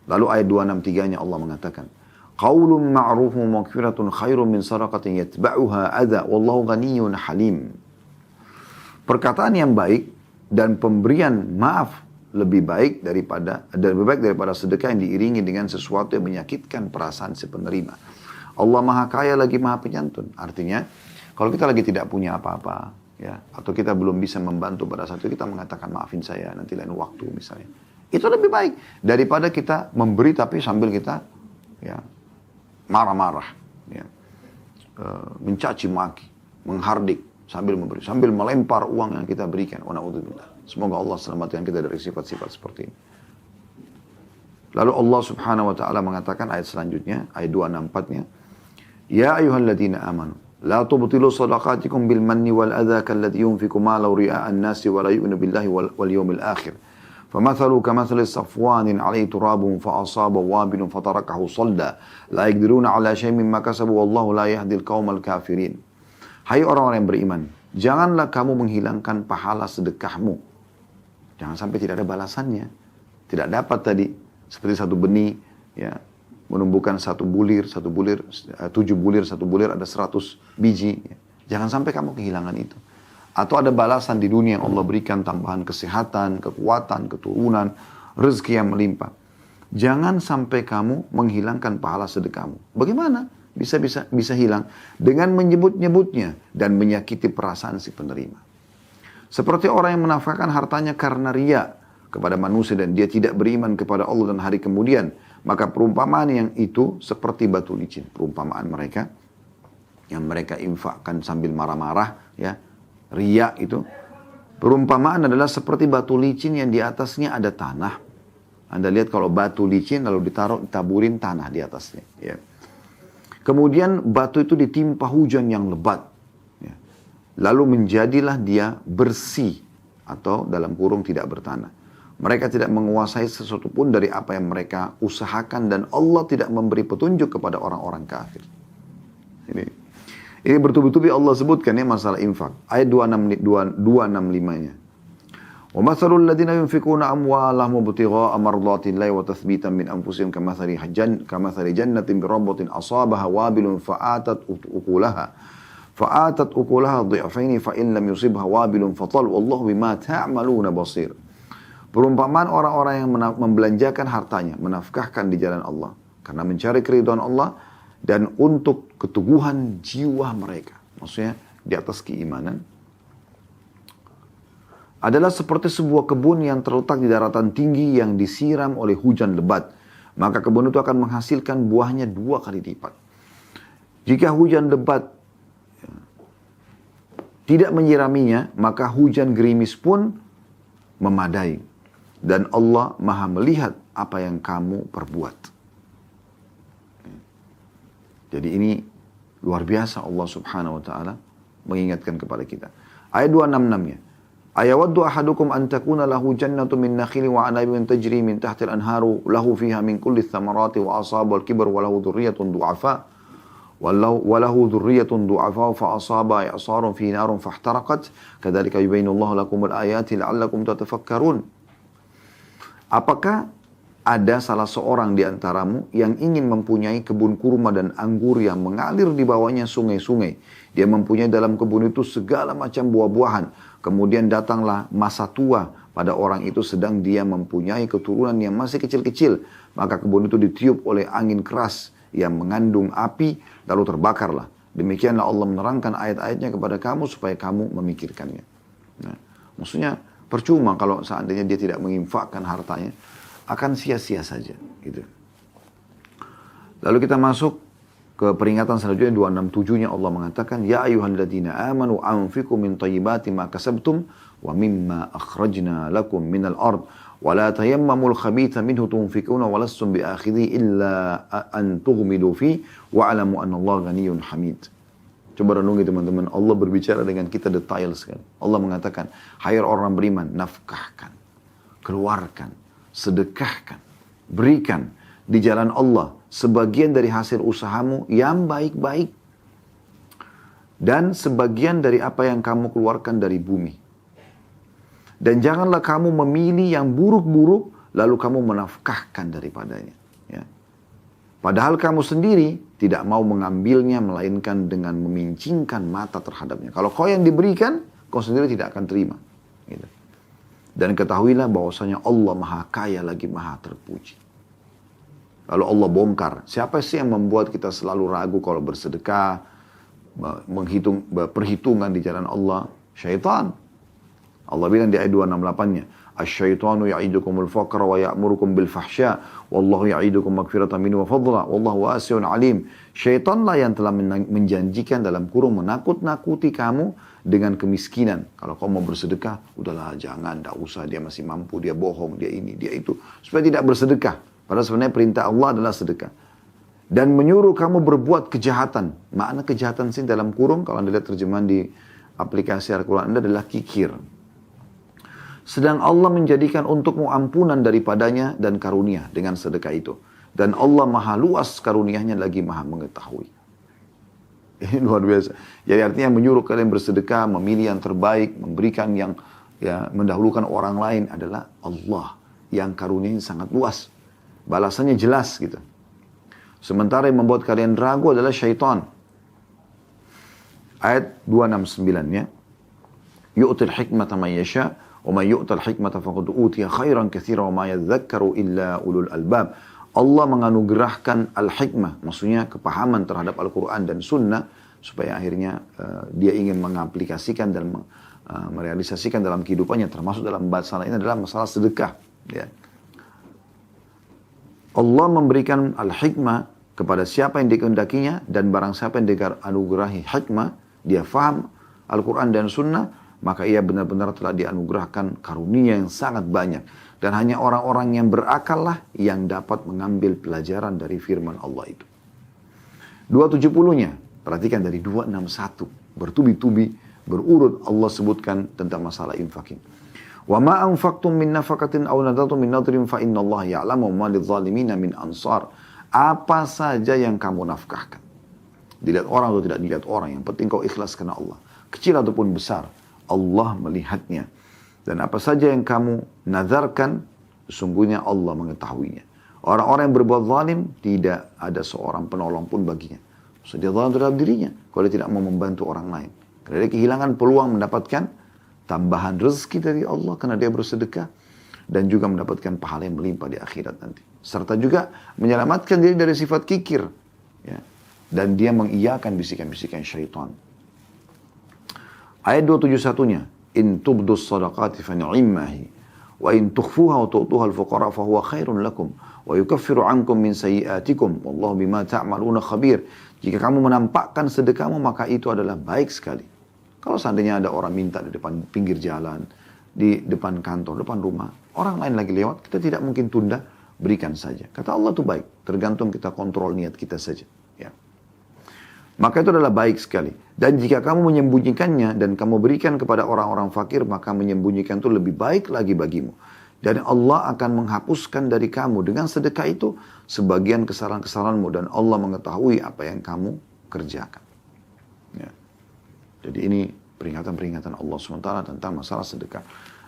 Lalu ayat 263-nya Allah mengatakan, qaulun ma'rufun wa maghfiratun khairun min sadaqatin yatba'uha adza wallahu ghaniyyun halim. Perkataan yang baik dan pemberian maaf lebih baik daripada sedekah yang diiringi dengan sesuatu yang menyakitkan perasaan si penerima. Allah Maha Kaya lagi Maha Penyantun. Artinya, kalau kita lagi tidak punya apa-apa, ya, atau kita belum bisa membantu pada saat itu, kita mengatakan maafin saya nanti lain waktu misalnya. Itu lebih baik daripada kita memberi tapi sambil kita ya marah-marah, ya, mencaci maki, menghardik sambil memberi, sambil melempar uang yang kita berikan. Wa na'udzubillah. Semoga Allah selamatkan kita dari sifat-sifat seperti ini. Lalu Allah Subhanahu wa taala mengatakan ayat selanjutnya, ayat 264-nya, ya ayyuhalladzina amanu la tubtilu shadaqatikum bil manni wal adza kalladzi yunfiqu malahu ria'an nasi wa la yu'minu billahi wal yawmil akhir. فَمَثَلُوا كَمَثَلِ صَفْوَانٍ عَلَيْهِ تُرَابٌ فَأَصَابَ وَابِلٌ فَتَرَكَهُ صَلْدًا لَا يَقْدِرُونَ عَلَى شَيْءٍ مِّمَّا كَسَبُوا وَاللَّهُ لَا يَهْدِي الْقَوْمَ الْكَافِرِينَ. Hai orang-orang yang beriman, janganlah kamu menghilangkan pahala sedekahmu. Jangan sampai tidak ada balasannya. Tidak dapat tadi seperti satu benih, ya, menumbuhkan 1 bulir, 7 bulir, 1 bulir ada 100 biji. Jangan sampai kamu kehilangan itu. Atau ada balasan di dunia yang Allah berikan, tambahan kesehatan, kekuatan, keturunan, rezeki yang melimpah. Jangan sampai kamu menghilangkan pahala sedekahmu. Bagaimana bisa hilang? Dengan menyebut-nyebutnya dan menyakiti perasaan si penerima. Seperti orang yang menafkahkan hartanya karena riya kepada manusia dan dia tidak beriman kepada Allah dan hari kemudian. Maka perumpamaan yang itu seperti batu licin. Perumpamaan mereka yang mereka infakkan sambil marah-marah, ya. Riya itu, perumpamaan adalah seperti batu licin yang di atasnya ada tanah. Anda lihat kalau batu licin lalu ditaburin tanah di atasnya. Ya. Kemudian batu itu ditimpa hujan yang lebat. Ya. Lalu menjadilah dia bersih atau dalam kurung tidak bertanah. Mereka tidak menguasai sesuatu pun dari apa yang mereka usahakan dan Allah tidak memberi petunjuk kepada orang-orang kafir. Ini bertubi-tubi Allah sebutkan ya masalah infak. Ayat 265-nya. Wa mathalul ladzina yunfikuna amwalahum ibtigha'a mardatillahi wa tathbitan min anfusihim kamathali jannatin birabbatin asabaha wabilun fa'atat ukulaha dhi'faini fa in lam yusibha wabilun fatal wallahu bima ta'maluna basir. Perumpamaan orang-orang yang membelanjakan hartanya, menafkahkan di jalan Allah karena mencari keridhaan Allah dan untuk keteguhan jiwa mereka, maksudnya di atas keimanan, adalah seperti sebuah kebun yang terletak di daratan tinggi yang disiram oleh hujan lebat. Maka kebun itu akan menghasilkan buahnya 2 kali lipat. Jika hujan lebat tidak menyiraminya, maka hujan gerimis pun memadai. Dan Allah Maha melihat apa yang kamu perbuat. Jadi ini luar biasa Allah Subhanahu wa taala mengingatkan kepada kita. Ayat 266-nya. Ayawaddu ahadukum an takuna lahu jannatu min nakhilin wa anabin tajri min tahtil anharu lahu fiha min kulli thamarati wa asaba al-kibar wa lahu dhurriyyatun du'afa wa lahu dhurriyyatun du'afa fa asaba i'sarun fi narun fahtaraqat kadzalika yubayyinu Allahu lakum al-ayati la'allakum tatafakkarun. Apakah ada salah seorang di antaramu yang ingin mempunyai kebun kurma dan anggur yang mengalir di bawahnya sungai-sungai. Dia mempunyai dalam kebun itu segala macam buah-buahan. Kemudian datanglah masa tua pada orang itu sedang dia mempunyai keturunan yang masih kecil-kecil. Maka kebun itu ditiup oleh angin keras yang mengandung api, lalu terbakarlah. Demikianlah Allah menerangkan ayat-ayatnya kepada kamu supaya kamu memikirkannya. Nah, maksudnya percuma kalau seandainya dia tidak menginfakkan hartanya, akan sia-sia saja. Gitu. Lalu kita masuk ke peringatan selanjutnya 267-nya Allah mengatakan, Ya ayyuhalladzina amanu anfiqu min thayyibati ma kasabtum wa mimma akhrajna lakum minal ard wa la tayammamul khabitha minhu tunfikuna wa lastum biakhidhi illa an tughmidu fi wa alamu anna Allah ghaniyyun hamid. Coba renungi teman-teman, Allah berbicara dengan kita detail sekali. Allah mengatakan, hai orang beriman, nafkahkan, keluarkan, sedekahkan, berikan di jalan Allah sebagian dari hasil usahamu yang baik-baik dan sebagian dari apa yang kamu keluarkan dari bumi. Dan janganlah kamu memilih yang buruk-buruk lalu kamu menafkahkan daripadanya. Ya. Padahal kamu sendiri tidak mau mengambilnya melainkan dengan memincingkan mata terhadapnya. Kalau kau yang diberikan, kau sendiri tidak akan terima. Gitu. Dan ketahuilah bahwasanya Allah maha kaya lagi maha terpuji. Lalu Allah bongkar. Siapa sih yang membuat kita selalu ragu kalau bersedekah, menghitung perhitungan di jalan Allah? Syaitan. Allah bilang di ayat 268-nya, Asy-syaitanu ya'idukumul faqra wa ya'murukum bil fahsya wallahu ya'idukum magfiratan minhu wa fadla wallahu wasi'un alim. Syaitanlah yang telah menjanjikan dalam kurung menakut-nakuti kamu dengan kemiskinan. Kalau kau mau bersedekah, udahlah jangan, tak usah, dia masih mampu, dia bohong, dia ini, dia itu. Supaya tidak bersedekah. Padahal sebenarnya perintah Allah adalah sedekah. Dan menyuruh kamu berbuat kejahatan. Makna kejahatan sih dalam kurung, kalau Anda lihat terjemahan di aplikasi Al-Quran Anda adalah kikir. Sedang Allah menjadikan untukmu ampunan daripadanya dan karunia dengan sedekah itu. Dan Allah maha luas karunianya lagi maha mengetahui. Ini luar biasa. Jadi artinya menyuruh kalian bersedekah, memilih yang terbaik, memberikan yang mendahulukan orang lain adalah Allah. Yang karunianya sangat luas. Balasannya jelas gitu. Sementara yang membuat kalian ragu adalah syaitan. Ayat 269-nya. Yu'til hikmata man yasha' wa man yu'tal hikmata faqad utiya khairan katsiran wa ma yadhakkaru illa ulul albab. Allah menganugerahkan al-hikmah, maksudnya kepahaman terhadap Al-Quran dan Sunnah, supaya akhirnya dia ingin mengaplikasikan dan merealisasikan dalam kehidupannya, termasuk dalam masalah ini adalah masalah sedekah. Ya. Allah memberikan al-hikmah kepada siapa yang dikehendakinya, dan barang siapa yang dianugerahi hikmah, dia faham Al-Quran dan Sunnah, maka ia benar-benar telah dianugerahkan karunia yang sangat banyak. Dan hanya orang-orang yang berakal lah yang dapat mengambil pelajaran dari firman Allah itu. 270-nya, perhatikan dari 261, bertubi-tubi, berurut Allah sebutkan tentang masalah infakin. Wa ma anfaqtum min nafaqatin aw nadartum min nadrin fa innallaha ya'lamu ma lidh-dhalimina min ansar. Apa saja yang kamu nafkahkan, dilihat orang atau tidak dilihat orang, yang penting kau ikhlas karena Allah, kecil ataupun besar, Allah melihatnya. Dan apa saja yang kamu nazarkan, sesungguhnya Allah mengetahuinya. Orang-orang yang berbuat zalim, tidak ada seorang penolong pun baginya. Maksudnya dia zalim terhadap dirinya, kalau dia tidak mau membantu orang lain. Karena dia kehilangan peluang mendapatkan tambahan rezeki dari Allah karena dia bersedekah, dan juga mendapatkan pahala yang melimpah di akhirat nanti. Serta juga menyelamatkan diri dari sifat kikir. Ya. Dan dia mengiyakan bisikan-bisikan syaitan. Ayat 271-nya, in tubdus sadaqati fa ni'mahi wa in tukhfuha wa tu'tuha al-fuqara fa huwa khairun lakum wa yukaffiru 'ankum min sayyi'atikum wallahu bima ta'maluna khabir. Jika kamu menampakkan sedekahmu, maka itu adalah baik sekali. Kalau seandainya ada orang minta di depan pinggir jalan, di depan kantor, depan rumah, orang lain lagi lewat, kita tidak mungkin tunda, berikan saja. Kata Allah itu baik, tergantung kita kontrol niat kita saja. Ya. Maka itu adalah baik sekali. Dan jika kamu menyembunyikannya dan kamu berikan kepada orang-orang fakir, maka menyembunyikan itu lebih baik lagi bagimu. Dan Allah akan menghapuskan dari kamu dengan sedekah itu sebagian kesalahan-kesalahanmu, dan Allah mengetahui apa yang kamu kerjakan. Ya. Jadi ini peringatan-peringatan Allah SWT tentang masalah sedekah.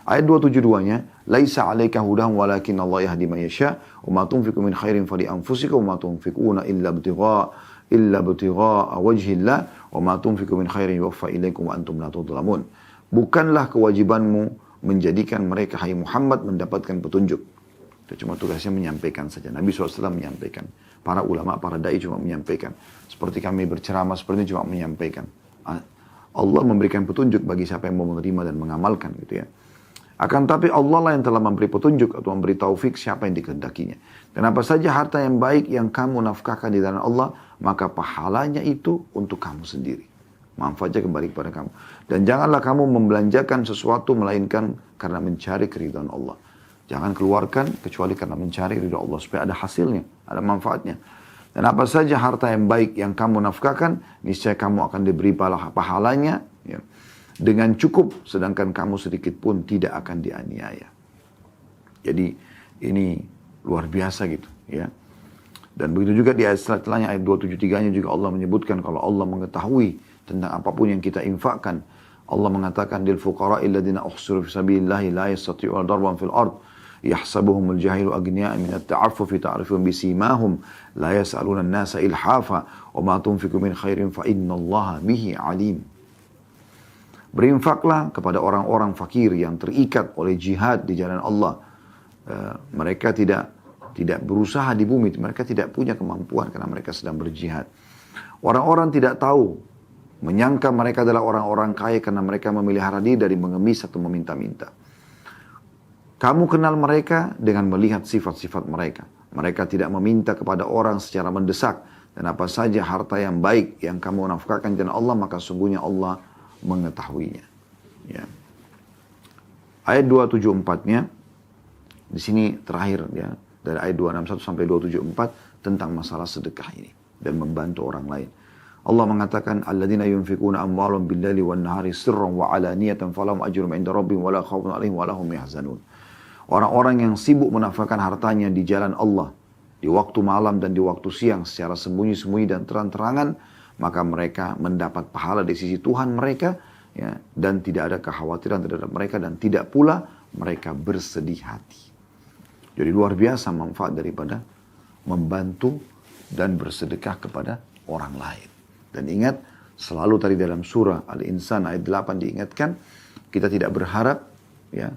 Ayat 272-nya, laisa 'alaika hudahum walakin Allah yahdi man yasha, wa ma tunfiqu min khairin fali anfusikum wa ma tunfiquna illa ibtigha'a wajhillah, wa ma tunfiqu min khairin yuwaffa ilaikum wa antum la tudlamun. Bukanlah kewajibanmu menjadikan mereka, hai Muhammad, mendapatkan petunjuk. Itu cuma tugasnya menyampaikan saja. Nabi SAW menyampaikan. Para ulama, para da'i cuma menyampaikan. Seperti kami berceramah seperti ini cuma menyampaikan. Allah memberikan petunjuk bagi siapa yang mau menerima dan mengamalkan gitu ya. Akan tapi Allah lah yang telah memberi petunjuk atau memberi taufik siapa yang dikehendakinya. Dan apa saja harta yang baik yang kamu nafkahkan di dalam Allah, maka pahalanya itu untuk kamu sendiri. Manfaatnya kembali kepada kamu. Dan janganlah kamu membelanjakan sesuatu melainkan karena mencari keridhaan Allah. Jangan keluarkan kecuali karena mencari ridha Allah. Supaya ada hasilnya, ada manfaatnya. Dan apa saja harta yang baik yang kamu nafkahkan, niscaya kamu akan diberi pahalanya ya, dengan cukup, sedangkan kamu sedikit pun tidak akan dianiaya. Jadi ini luar biasa gitu ya. Dan begitu juga di ayat setelahnya, ayat 273-nya juga Allah menyebutkan kalau Allah mengetahui tentang apapun yang kita infakkan. Allah mengatakan lil fuqara'il ladzina uhsiru fi sabilillahi la yastati'una darban fil ard yahsabuhumul jahilu aghniya'a min at-ta'affufi ta'rifuhum bisimahum la yas'aluna an-nasa ilhafa wa ma tunfiqu min khairin fa innallaha bihi 'alim. Berinfaklah kepada orang-orang fakir yang terikat oleh jihad di jalan Allah. Mereka tidak berusaha di bumi, mereka tidak punya kemampuan karena mereka sedang berjihad. Orang-orang tidak tahu, menyangka mereka adalah orang-orang kaya karena mereka memelihara diri dari mengemis atau meminta-minta. Kamu kenal mereka dengan melihat sifat-sifat mereka. Mereka tidak meminta kepada orang secara mendesak. Dan apa saja harta yang baik yang kamu nafkahkan di jalan Allah, maka sungguhnya Allah mengetahuinya. Ya. Ayat 274-nya di sini terakhir ya, dari ayat 261 sampai 274 tentang masalah sedekah ini dan membantu orang lain. Allah mengatakan alladzina yunfikuna amwalahum bil-laili wan-nahari sirran wa 'alaniyatan falahum ajrun 'inda rabbihim wa la khaufun 'alaihim wa la hum yahzanun. Orang-orang yang sibuk menafkahkan hartanya di jalan Allah di waktu malam dan di waktu siang secara sembunyi-sembunyi dan terang-terangan, maka mereka mendapat pahala di sisi Tuhan mereka ya, dan tidak ada kekhawatiran terhadap mereka dan tidak pula mereka bersedih hati. Jadi luar biasa manfaat daripada membantu dan bersedekah kepada orang lain. Dan ingat, selalu tadi dalam surah Al-Insan ayat 8 diingatkan, kita tidak berharap ya,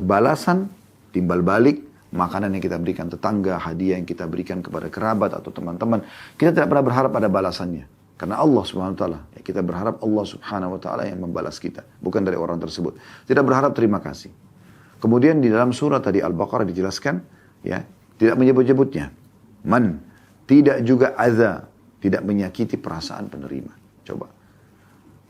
balasan, timbal balik, makanan yang kita berikan tetangga, hadiah yang kita berikan kepada kerabat atau teman-teman. Kita tidak pernah berharap ada balasannya. Karena Allah subhanahu wa ta'ala, ya, kita berharap Allah subhanahu wa ta'ala yang membalas kita. Bukan dari orang tersebut. Tidak berharap terima kasih. Kemudian di dalam surah tadi Al-Baqarah dijelaskan, ya, tidak menyebut-nyebutnya. Man, tidak juga adza, tidak menyakiti perasaan penerima. Coba.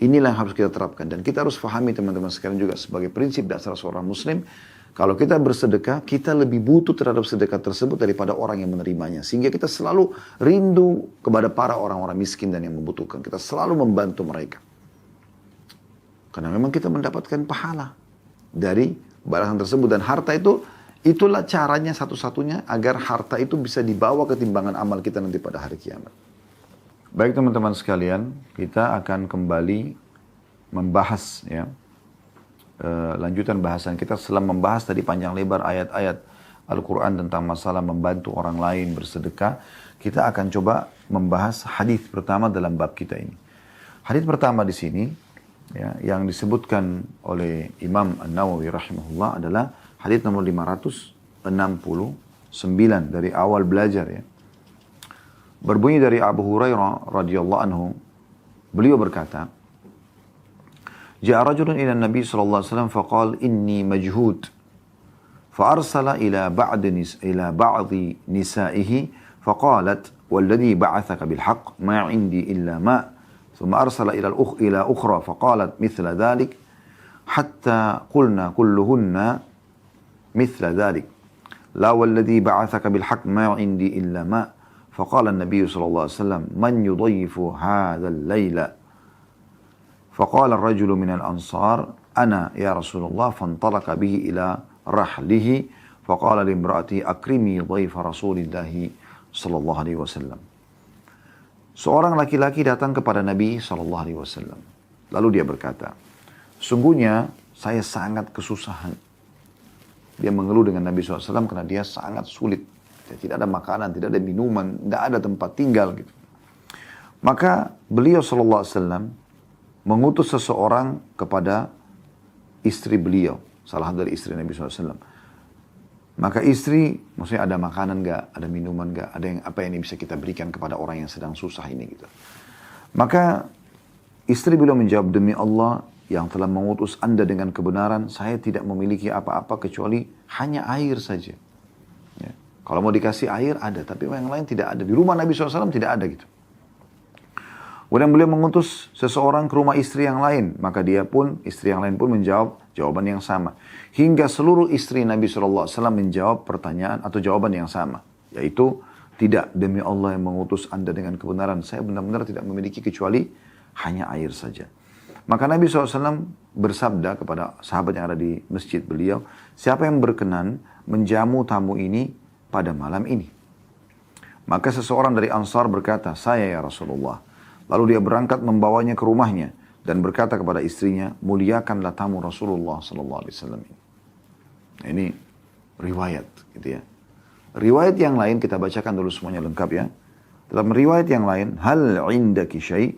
Inilah yang harus kita terapkan. Dan kita harus fahami teman-teman sekalian juga sebagai prinsip dasar seorang muslim. Kalau kita bersedekah, kita lebih butuh terhadap sedekah tersebut daripada orang yang menerimanya. Sehingga kita selalu rindu kepada para orang-orang miskin dan yang membutuhkan. Kita selalu membantu mereka. Karena memang kita mendapatkan pahala dari balasan tersebut. Dan harta itu, itulah caranya satu-satunya agar harta itu bisa dibawa ke timbangan amal kita nanti pada hari kiamat. Baik teman-teman sekalian, kita akan kembali membahas ya, lanjutan bahasan kita setelah membahas tadi panjang lebar ayat-ayat Al-Quran tentang masalah membantu orang lain bersedekah. Kita akan coba membahas hadis pertama dalam bab kita ini. Hadis pertama di sini ya, yang disebutkan oleh Imam An-Nawawi rahimahullah adalah hadis nomor 569 dari awal belajar ya. Berbunyi dari Abu Hurairah radhiyallahu anhu, beliau berkata, Ja'a rajulun ila Nabi sallallahu alaihi wasallam faqal inni majhud. Fa'arsala ila ba'di nisaihi faqalat walladhi ba'athaka bil haqq ma 'indi illa ma. Thumma arsala ila ukhra faqalat mithla dhalik hatta qulna kulluhunna mithla dhalik. La walladhi ba'athaka bil haqq ma 'indi illa ma. Faqala an-nabiy sallallahu alaihi wasallam man yudayyifu hadha al-laila. فقال الرجل من الأنصار أنا يا رسول الله فانطلق به إلى رحله فقال لامرأتي أكرمي ضيف رسول الله صلى الله عليه وسلم. Seorang laki-laki datang kepada Nabi sallallahu alaihi wasallam. Lalu dia berkata, sungguhnya saya sangat kesusahan. Dia mengeluh dengan Nabi SAW karena dia sangat sulit. Tidak ada makanan, tidak ada minuman, tidak ada tempat tinggal gitu. Maka beliau SAW mengutus seseorang kepada istri beliau, salah dari istri Nabi SAW. Maka istri, maksudnya ada makanan nggak, ada minuman nggak, ada yang apa yang bisa kita berikan kepada orang yang sedang susah ini gitu. Maka istri beliau menjawab, demi Allah yang telah mengutus Anda dengan kebenaran, saya tidak memiliki apa-apa kecuali hanya air saja. Ya. Kalau mau dikasih air ada, tapi yang lain tidak ada. Di rumah Nabi SAW tidak ada gitu. Kemudian beliau mengutus seseorang ke rumah istri yang lain. Maka istri yang lain pun menjawab jawaban yang sama. Hingga seluruh istri Nabi SAW menjawab pertanyaan atau jawaban yang sama. Yaitu, tidak, demi Allah yang mengutus Anda dengan kebenaran. Saya benar-benar tidak memiliki kecuali hanya air saja. Maka Nabi SAW bersabda kepada sahabat yang ada di masjid beliau, siapa yang berkenan menjamu tamu ini pada malam ini? Maka seseorang dari Ansar berkata, saya ya Rasulullah. Lalu dia berangkat membawanya ke rumahnya dan berkata kepada istrinya, muliakanlah tamu Rasulullah SAW. Ini riwayat, gitu ya. Riwayat yang lain kita bacakan dulu semuanya lengkap ya. Dalam riwayat yang lain, hal indaki syai?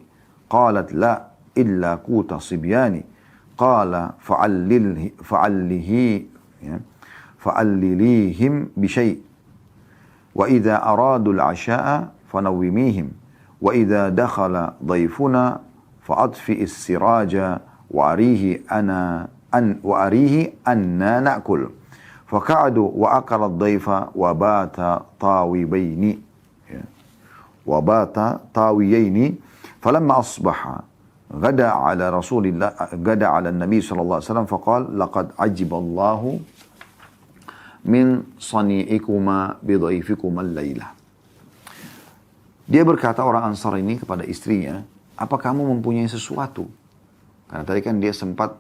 Qalat la illa quta sibyani. Qala fa'allilihim bisyai. Wa idha aradul asya'a fanawwimihim. وإذا دخل ضيفنا فأطفئ السراج وأريه أننا نأكل فقعدوا وأكل الضيف وبات طاويين فلما أصبح غدا على النبي صلى الله عليه وسلم فقال لقد عجب الله من صنيعكما بضيفكما الليلة. Dia berkata orang Ansar ini kepada istrinya, apa kamu mempunyai sesuatu? Karena tadi kan dia sempat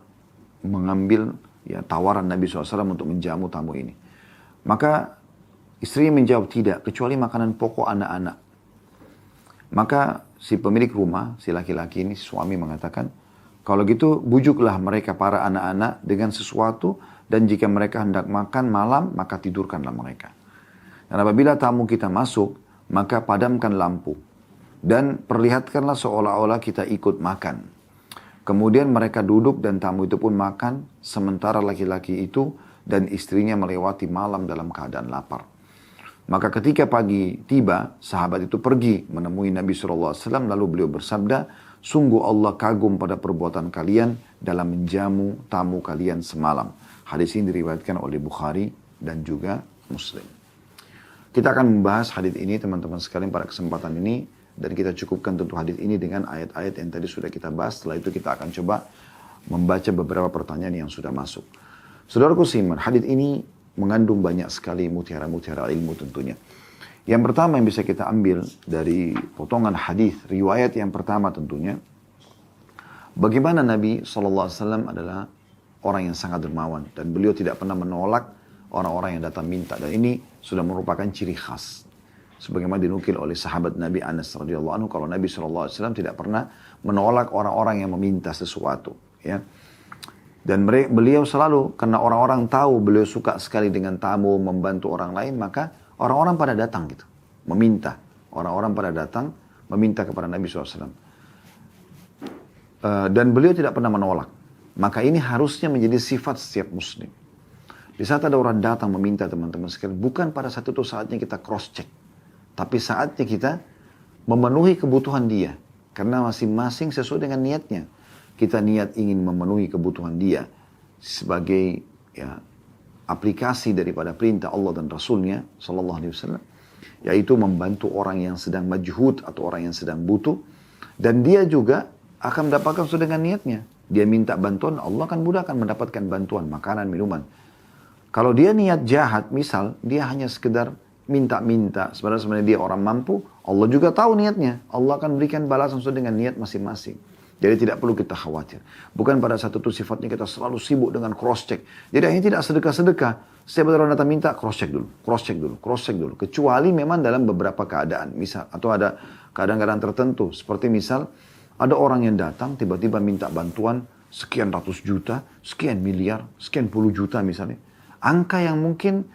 mengambil ya tawaran Nabi SAW untuk menjamu tamu ini. Maka istrinya menjawab tidak, kecuali makanan pokok anak-anak. Maka si pemilik rumah, si laki-laki ini, si suami mengatakan, kalau gitu bujuklah mereka para anak-anak dengan sesuatu dan jika mereka hendak makan malam, maka tidurkanlah mereka. Dan apabila tamu kita masuk, maka padamkan lampu dan perlihatkanlah seolah-olah kita ikut makan. Kemudian mereka duduk dan tamu itu pun makan, sementara laki-laki itu dan istrinya melewati malam dalam keadaan lapar. Maka ketika pagi tiba, sahabat itu pergi menemui Nabi SAW, lalu beliau bersabda, sungguh Allah kagum pada perbuatan kalian dalam menjamu tamu kalian semalam. Hadis ini diriwayatkan oleh Bukhari dan juga Muslim. Kita akan membahas hadis ini teman-teman sekalian pada kesempatan ini. Dan kita cukupkan tentu hadis ini dengan ayat-ayat yang tadi sudah kita bahas. Setelah itu kita akan coba membaca beberapa pertanyaan yang sudah masuk. Saudaraku Siman, hadis ini mengandung banyak sekali mutiara-mutiara ilmu tentunya. Yang pertama yang bisa kita ambil dari potongan hadis, riwayat yang pertama tentunya. Bagaimana Nabi SAW adalah orang yang sangat dermawan. Dan beliau tidak pernah menolak orang-orang yang datang minta. Dan ini sudah merupakan ciri khas. Sebagaimana dinukil oleh sahabat Nabi Anas radhiyallahu anhu, kalau Nabi SAW tidak pernah menolak orang-orang yang meminta sesuatu. Ya. Dan beliau selalu, karena orang-orang tahu beliau suka sekali dengan tamu, membantu orang lain, maka orang-orang pada datang gitu. Meminta. Orang-orang pada datang, meminta kepada Nabi SAW. Dan beliau tidak pernah menolak. Maka ini harusnya menjadi sifat setiap muslim. Di saat ada orang datang meminta teman-teman sekalian, bukan pada saat itu saatnya kita cross check. Tapi saatnya kita memenuhi kebutuhan dia. Karena masing-masing sesuai dengan niatnya. Kita niat ingin memenuhi kebutuhan dia sebagai ya, aplikasi daripada perintah Allah dan Rasulnya Sallallahu Alaihi Wasallam. Yaitu membantu orang yang sedang majhud atau orang yang sedang butuh. Dan dia juga akan mendapatkan sesuai dengan niatnya. Dia minta bantuan, Allah akan mudah akan mendapatkan bantuan, makanan, minuman. Kalau dia niat jahat, misal dia hanya sekedar minta-minta, sebenarnya dia orang mampu, Allah juga tahu niatnya. Allah akan berikan balasan sesuai dengan niat masing-masing. Jadi tidak perlu kita khawatir. Bukan pada satu itu sifatnya kita selalu sibuk dengan cross-check. Jadi ini tidak sedekah-sedekah. Setiap orang datang minta, cross-check dulu, cross-check dulu, cross-check dulu. Kecuali memang dalam beberapa keadaan. Misal, atau ada keadaan-keadaan tertentu. Seperti misal, ada orang yang datang tiba-tiba minta bantuan sekian ratus juta, sekian miliar, sekian puluh juta misalnya. Angka yang mungkin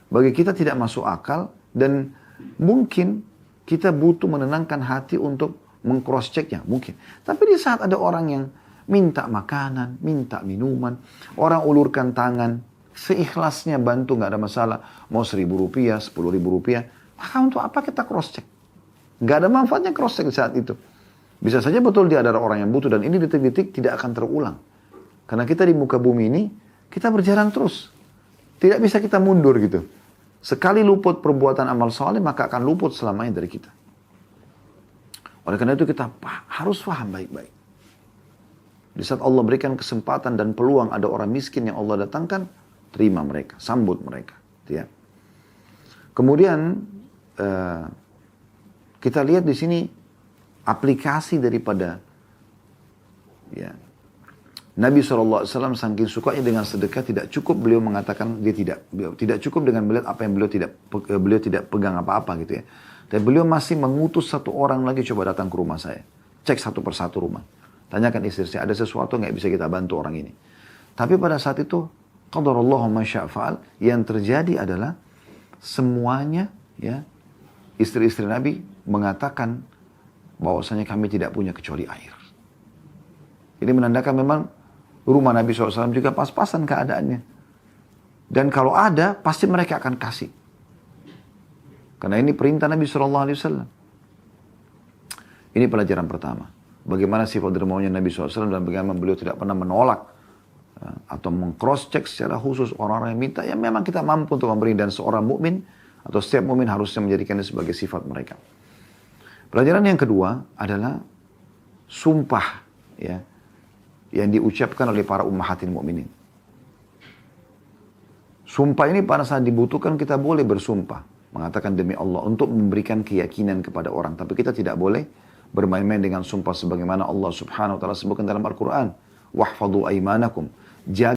bagi kita tidak masuk akal dan mungkin kita butuh menenangkan hati untuk meng-cross checknya, mungkin. Tapi di saat ada orang yang minta makanan, minta minuman, orang ulurkan tangan, seikhlasnya bantu, nggak ada masalah. Mau 1.000 rupiah, 10.000 rupiah, maka untuk apa kita cross check? Nggak ada manfaatnya cross check di saat itu. Bisa saja betul dia adalah orang yang butuh dan ini detik-detik tidak akan terulang. Karena kita di muka bumi ini, kita berjalan terus. Tidak bisa kita mundur gitu. Sekali luput perbuatan amal soleh, maka akan luput selamanya dari kita. Oleh karena itu kita harus paham baik-baik. Di saat Allah berikan kesempatan dan peluang ada orang miskin yang Allah datangkan, terima mereka, sambut mereka. Ya. Kemudian kita lihat di sini aplikasi daripada ya, Nabi SAW saking sukanya dengan sedekah, tidak cukup beliau mengatakan dia tidak cukup dengan melihat apa yang beliau tidak pegang apa-apa gitu ya. Dan beliau masih mengutus satu orang lagi, coba datang ke rumah saya, cek satu persatu rumah, tanyakan istri saya, ada sesuatu nggak bisa kita bantu orang ini. Tapi pada saat itu qadarallahu ma syaa fa'al, yang terjadi adalah semuanya ya, istri-istri Nabi mengatakan bahwasanya kami tidak punya kecuali air. Ini menandakan memang rumah Nabi SAW juga pas-pasan keadaannya. Dan kalau ada, pasti mereka akan kasih. Karena ini perintah Nabi SAW. Ini pelajaran pertama. Bagaimana sifat dermawannya Nabi SAW dan bagaimana beliau tidak pernah menolak atau meng-cross-check secara khusus orang-orang yang minta. Ya memang kita mampu untuk memberi, dan seorang mukmin atau setiap mukmin harusnya menjadikannya sebagai sifat mereka. Pelajaran yang kedua adalah sumpah ya, yang diucapkan oleh para ummahatil mukminin. Sumpah ini pada saat dibutuhkan kita boleh bersumpah, mengatakan demi Allah untuk memberikan keyakinan kepada orang. Tapi kita tidak boleh bermain-main dengan sumpah sebagaimana Allah Subhanahu wa taala sebutkan dalam Al-Qur'an. Wahfadhu aimanakum. Jaga